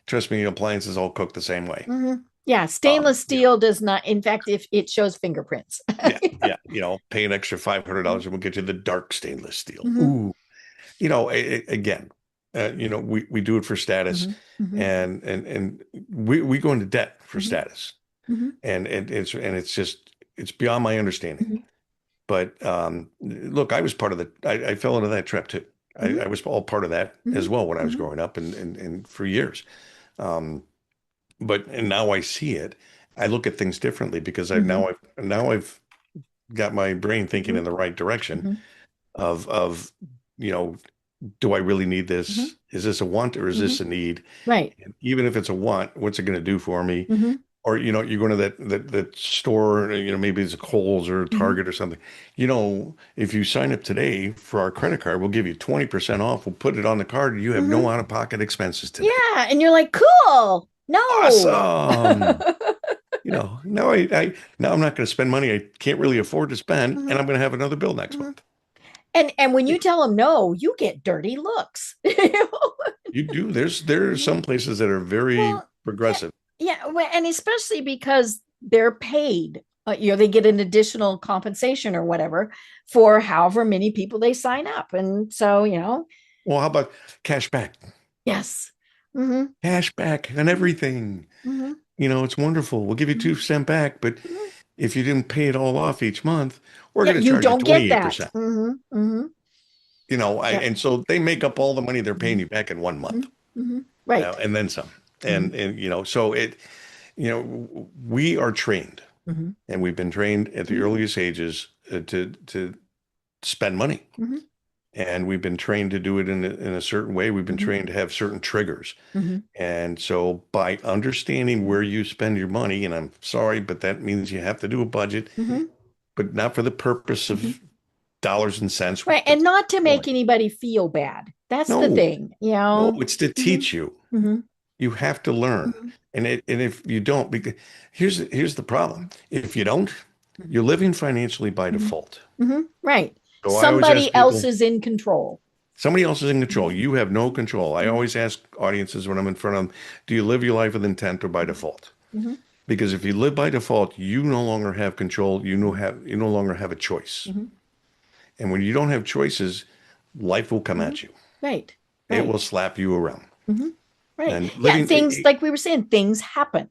Trust me, appliances all cook the same way. Mm-hmm. Yeah, Um, stainless you know, steel does not. In fact, if it shows fingerprints. yeah, pay an extra $500 and we'll get you the dark stainless steel. Mm-hmm. Ooh, again, we do it for status, Mm-hmm. Mm-hmm. and we go into debt for Mm-hmm. status, Mm-hmm. it's beyond my understanding. Mm-hmm. But look, I was part of I fell into that trap too. Mm-hmm. I was all part of that Mm-hmm. as well when I was Mm-hmm. growing up and for years. Um, and now I see it. I look at things differently because Mm-hmm. now I've got my brain thinking Mm-hmm. in the right direction Mm-hmm. of you know do I really need Mm-hmm. this? Is this a want or is Mm-hmm. this a need? Right. And even if it's a want, what's it going to do for me? Mm-hmm. Or you're going to that store, maybe it's a Kohl's or a Mm-hmm. Target or something. If you sign up today for our credit card, we'll give you 20% off. We'll put it on the card. You have Mm-hmm. no out-of-pocket expenses today. Yeah, and you're like, cool. No. Awesome. Now now I'm not going to spend money I can't really afford to spend, and Mm-hmm. I'm going to have another bill next Mm-hmm. month. And when you tell them no, you get dirty looks. You do. There are some places that are very Well, yeah, progressive. yeah, well, and especially because they're paid. They get an additional compensation or whatever for however many people they sign up, and so Well, how about cash back? yes. Mm-hmm. Cash back on everything. Mm-hmm. It's wonderful. We'll give you Mm-hmm. 2% back, but Mm-hmm. if you didn't pay it all off each month, we're Yeah, going to you charge you don't get that. 28%. Mm-hmm. Mm-hmm. Yeah. And so they make up all the money they're paying Mm-hmm. you back in one month, Mm-hmm. Right. and then some. Mm-hmm. And so we are trained, Mm-hmm. and we've been trained at the Mm-hmm. earliest ages to spend money. Mm-hmm. And we've been trained to do it in a certain way. We've been Mm-hmm. trained to have certain triggers. Mm-hmm. And so by understanding where you spend your money, and I'm sorry, but that means you have to do a budget, Mm-hmm. but not for the purpose Mm-hmm. of dollars and cents. Right, and That's not to the make point. anybody feel bad. That's the No, thing, no, it's to Mm-hmm. teach you. Mm-hmm. You have to learn. Mm-hmm. And if you don't, because here's the problem. If you don't, you're living financially by Mm-hmm. default. Mm-hmm. Right. So I always ask Somebody else people, is in control. somebody else is in control. You have no control. I Mm-hmm. always ask audiences when I'm in front of them, do you live your life with intent or by default? Mm-hmm. Because if you live by default, you no longer have control. You no longer have a choice. Mm-hmm. And when you don't have choices, life will come Mm-hmm. at you. Right. It will Right. slap you around. Mm-hmm. Right. And Yeah, things like we were saying, things happen.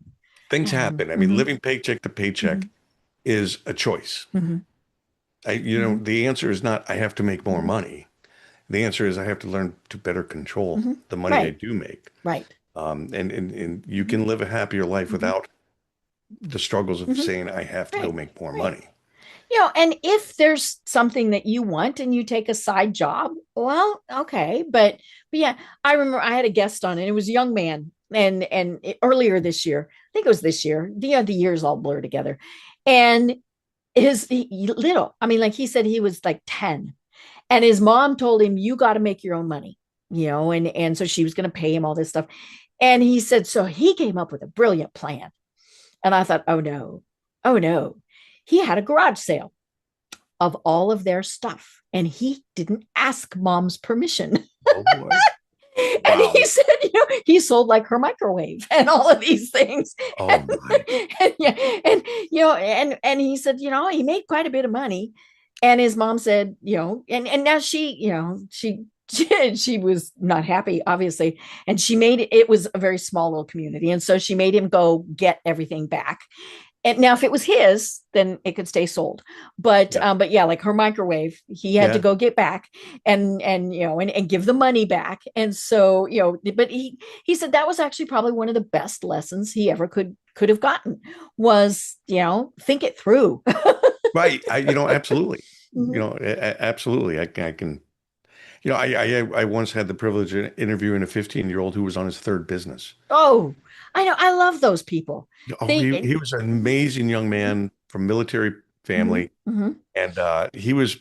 things happen. I mean, Mm-hmm. living paycheck to paycheck is a choice. Mm-hmm. Mm-hmm. The answer is not I have to make more Mm-hmm. money. The answer is I have to learn to better control Mm-hmm. the money I Right. do make. Right. And you can live a happier life Mm-hmm. without the struggles of Mm-hmm. saying I have to go Right. make more Right. money. And if there's something that you want and you take a side job, well, okay. But yeah, I remember I had a guest on and it was a young man earlier this year, I think it was this year, the years all blur together. And little, I mean, like he said, he was like 10 and his mom told him, you got to make your own money, and so she was going to pay him all this stuff. And he said, so he came up with a brilliant plan. And I thought, oh no, oh no. he had a garage sale of all of their stuff, and he didn't ask mom's permission. Oh boy. And he Wow. said, he sold like her microwave and all of these things. Oh And, my. yeah, and and he said, he made quite a bit of money. And his mom said, and now she, she was not happy, obviously. And she made it was a very small little community. And so she made him go get everything back. And now if it was his, then it could stay sold. But Yeah. but yeah, like her microwave, he had to Yeah. go get back and give the money back. And so, but he said that was actually probably one of the best lessons he ever could have gotten was, think it through. Right. Absolutely. Mhm. Absolutely. I can, I once had the privilege of interviewing a 15-year-old who was on his third business. Oh, I know. I love those people. Oh, They he was an amazing young man from military Mhm, family, mhm, and he was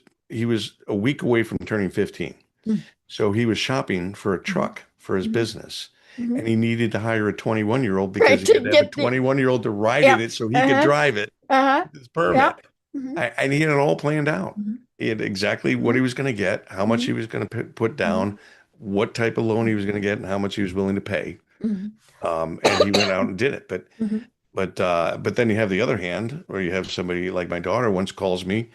a week away from turning 15. mhm, So he was shopping for a mhm, truck for his mhm, business, mhm. and he needed to hire a 21-year-old because Right, he to had to have a get the 21-year-old to ride in yep. it so he could Uh-huh. drive it Uh-huh. with his Yep. permit. Mhm, And he had it all planned out. mhm, He had exactly what he mhm, was going to get, how much he mhm, was going to put mhm, down, what type of loan he was going to get, and how much he was willing to pay. mhm, And he went out and did it. mhm, But then you have the other hand where you have somebody like my daughter once calls me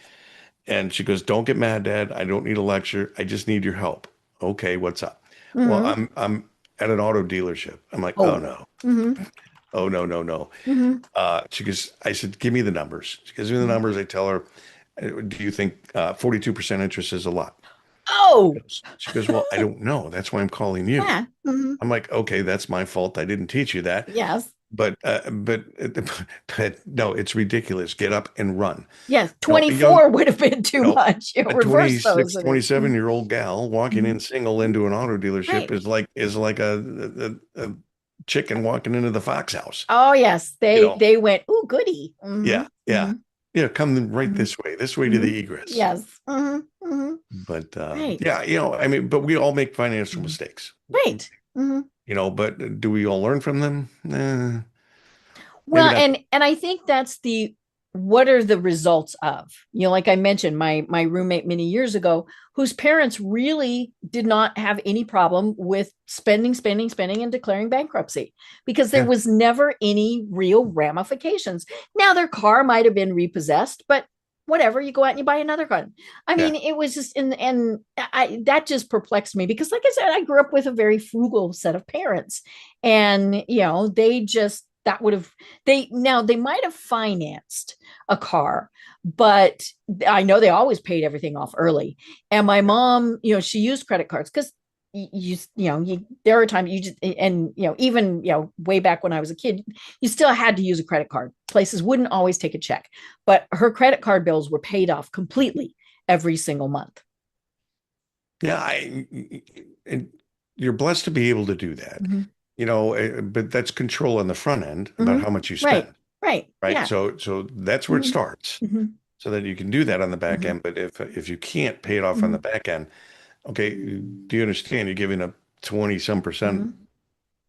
and she goes, "Don't get mad, Dad. I don't need a lecture. I just need your help." Okay, what's up? Well, mhm. I'm at an auto dealership. I'm like, "Oh Oh. no. Mhm, Oh no, no, no." mhm, She goes, I said, "Give me the numbers." She gives me the mhm. numbers. I tell her, "Do you think 42% interest is a lot?" Oh, She goes, "Well, I don't know. That's why I'm calling you." yeah. Mhm. I'm like, "Okay, that's my fault. I didn't teach you that." Yes. But no, it's ridiculous. Get up and run. Yes. A young, 24 would have been too no, much. a Reverse those. 26, And it, mhm, 27-year-old gal walking mhm. in single into an auto dealership Right. is like a chicken walking into the fox house. Oh, yes. You They know, they went, ooh, goody. Hmm. yeah, yeah, Hmm. yeah. Come right Hmm. this way to Hmm. the egress. Yes. Hmm. Hmm. But Right. yeah, I mean, but we all make financial Mhm. mistakes. Right. Hmm. But do we all learn from them? Maybe Well, not. and I think that's the what are the results of? Like I mentioned, my roommate many years ago, whose parents really did not have any problem with spending, spending, spending, and declaring bankruptcy because there Yeah, was never any real ramifications. Now their car might have been repossessed, but whatever, you go out and you buy another gun. I yeah. mean, it was just and I that just perplexed me because, like I said, I grew up with a very frugal set of parents, and they just that would have they might have financed a car, but I know they always paid everything off early. And my Yeah. mom, she used credit cards because there are times you just and even way back when I was a kid, you still had to use a credit card. Places wouldn't always take a check, but her credit card bills were paid off completely every single month. Yeah, and you're blessed to be able to do that. Mm-hmm. But that's control on the front end about Mm-hmm. how much you Right, spend, right, right? yeah. So that's where it Mm-hmm. starts, Mm-hmm. so that you can do that on the back Mm-hmm. end. But if you can't pay it off on Mm-hmm. the back end, okay, do you understand? You're giving up 20 some percent Mm-hmm. of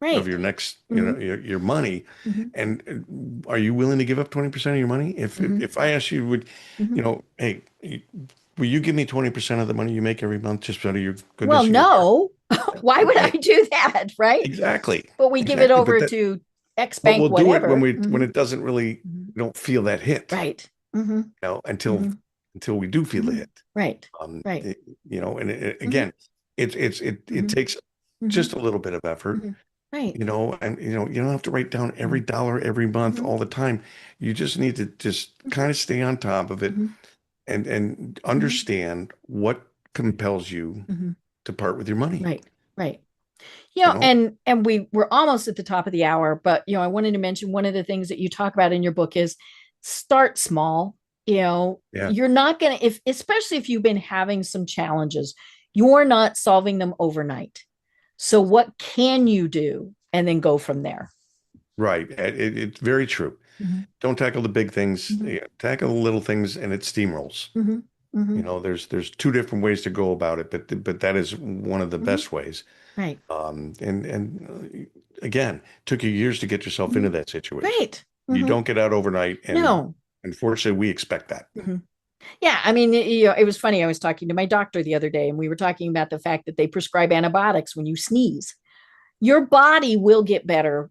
Right. your next, Mm-hmm. your money, Mm-hmm. and are you willing to give up 20% of your money? If Mm-hmm. if I ask you, Mm-hmm. hey, will you give me 20% of the money you make every month just out of your Well, goodness of your heart? no. Why would I Okay, do that? Right. exactly, But we give it exactly. over to X But bank, we'll do it when whatever. when it doesn't really, Mhm. we don't feel that hit, Right. Hmm. until Hmm. we do feel the Hmm. hit. Right. Um, Right. it- and Hmm. again, it Hmm. takes Hmm. just a little bit of effort, Hmm. Right. and you don't have to write down every Hmm. dollar every month Hmm. all the time. You just need to just kind of stay on top of it, Hmm. and Hmm. understand what compels you Hmm. to part with your money. Right. Right. You know, And we're almost at the top of the hour, but I wanted to mention one of the things that you talk about in your book is start small. yeah, You're not gonna if especially if you've been having some challenges, you're not solving them overnight. So what can you do? And then go from there. right. It's very true. Mhm, Don't tackle the big things. mhm, Tackle the little things, and it steamrolls. mhm, mhm, There's two different ways to go about it, but that is one of the mhm. best ways. Right. Again, took you years to get yourself into Mhm. that situation. Right. You Mhm. don't get out overnight, and No. Unfortunately, we expect that. Mm-hmm. Yeah, I mean, it was funny. I was talking to my doctor the other day, and we were talking about the fact that they prescribe antibiotics when you sneeze. Your body will get better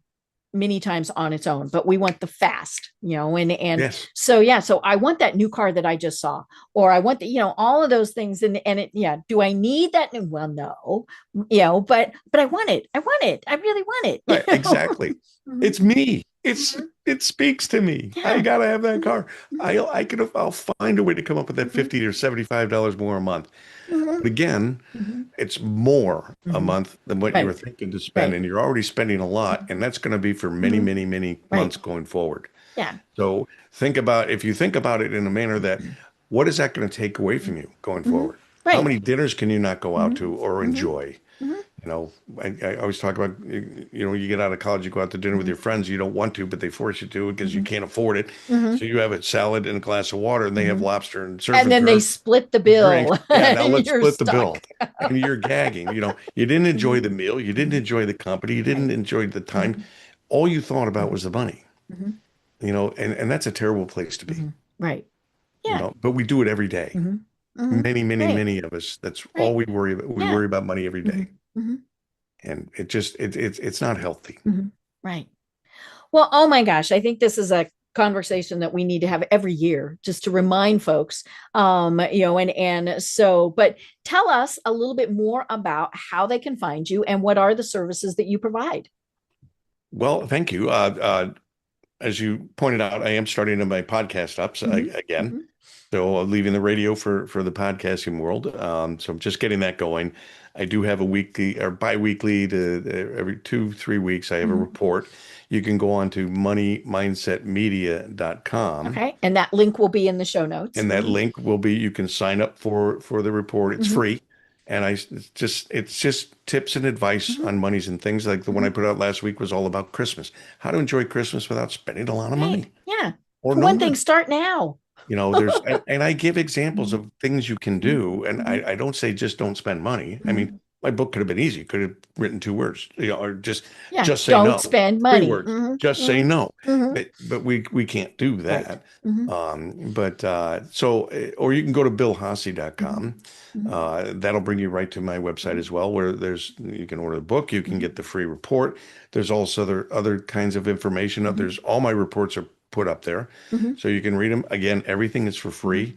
many times on its own, but we want the fast, and Yes. so yeah, so I want that new car that I just saw, or I want all of those things, and do I need that new? Well, no, but I want it. I really want it. Right, exactly. Mm-hmm. It's me. It speaks to me. Yeah. I gotta have that car. Mm-hmm. I'll find a way to come up with that $50 or $75 more a month. Mm-hmm. But again, Mm-hmm. it's more a Mm-hmm. month than what you were thinking to spend, Right. and you're already spending a lot, and that's going to be for many, Mm-hmm. many, many Right. months going forward. Yeah. So if you think about it in a manner that, what is that going to take away from you going Mm-hmm. forward? Right. How many dinners can you not go out to or Mm-hmm. enjoy? Mm-hmm. I always talk about, you get out of college, you go out to dinner with your friends, you don't want to, but they force you to because you can't afford it. Mm-hmm. So you have a salad and a glass of water, and they have lobster and surf and then they split the bill. drinks. Yeah, now let's split the stuck. bill. And you're gagging. You didn't enjoy the meal, you didn't enjoy the company, you didn't enjoy the time. All you thought about was the money. Mm-hmm. And that's a terrible place to be. Mm-hmm. Right. Yeah. But we do it every day. Mm-hmm. Mm-hmm. Many, many, Right. many of us, that's Right. all we worry about. We Yeah. worry about money every day. Mm-hmm. And it's not healthy. Mm-hmm. Right. Well, oh my gosh, I think this is a conversation that we need to have every year just to remind folks, and so, but tell us a little bit more about how they can find you and what are the services that you provide. Well, thank you. As you pointed out, I am starting my podcast up again. Mm-hmm. So leaving the radio for the podcasting world. So I'm just getting that going. I do have a weekly or bi-weekly to every 2-3 weeks. I have a report. You can go on to moneymindsetmedia.com. Okay. And that link will be in the show notes. And that link will be, you can sign up for the report. It's free. And it's just tips and advice on monies and things like the one I put out last week was all about Christmas. How to enjoy Christmas without spending a lot of money. Yeah. Or for one thing, start now. and I give examples of things you can do. And I don't say just don't spend money. I mean, my book could have been easy. Could have written 2 words, or just say don't no. spend money. 3 words. Just say no. But we can't do that. Right. Or you can go to billhaase.com. That'll bring you right to my website as well, where you can order the book, you can get the free report. There's also other kinds of information. There's all my reports are put up there, so you can read them. Again, everything is for free.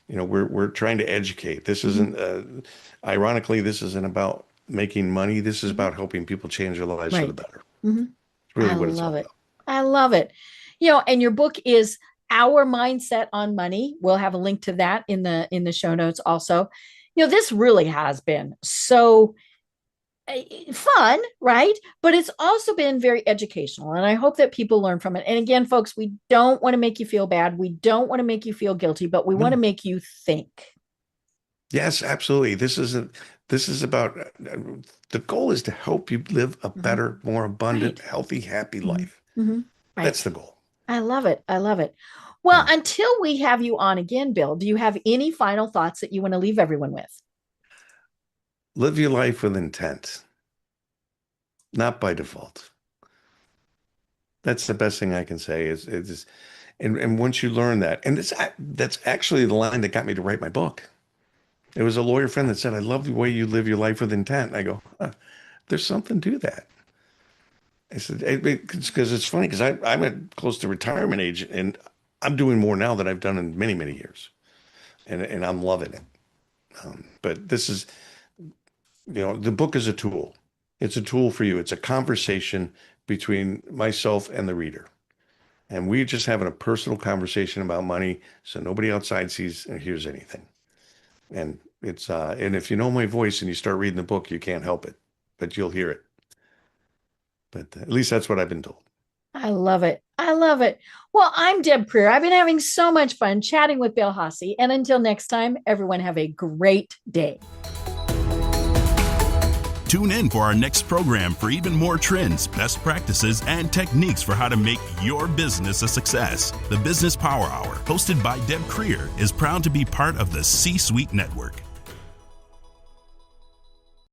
We're trying to educate. This isn't, ironically, this isn't about making money. This is about helping people change their lives for the better. It's really what it's all about. I love it. And your book is Our Mindset on Money. We'll have a link to that in the show notes also. This really has been so fun, right? But it's also been very educational, and I hope that people learn from it. And again, folks, we don't want to make you feel bad. We don't want to make you feel guilty, but we want to make you think. Yes, absolutely. This is about, the goal is to help you live a better, more abundant, healthy, happy life. Right. That's the goal. I love it. I love it. Well, until we have you on again, Bill, do you have any final thoughts that you want to leave everyone with? Live your life with intent, not by default. That's the best thing I can say and once you learn that, and that's actually the line that got me to write my book. It was a lawyer friend that said, I love the way you live your life with intent. And I go, there's something to that. I said, because it's funny, because I'm at close to retirement age, and I'm doing more now than I've done in many, many years. And I'm loving it. But this is, the book is a tool. It's a tool for you. It's a conversation between myself and the reader. And we're just having a personal conversation about money, so nobody outside sees and hears anything. And it's and if you know my voice and you start reading the book, you can't help it, but you'll hear it. But at least that's what I've been told. I love it. I love it. Well, I'm Deb Creer. I've been having so much fun chatting with Bill Haase. And until next time, everyone have a great day. Tune in for our next program for even more trends, best practices, and techniques for how to make your business a success. The Business Power Hour, hosted by Deb Creer, is proud to be part of the C-Suite Network.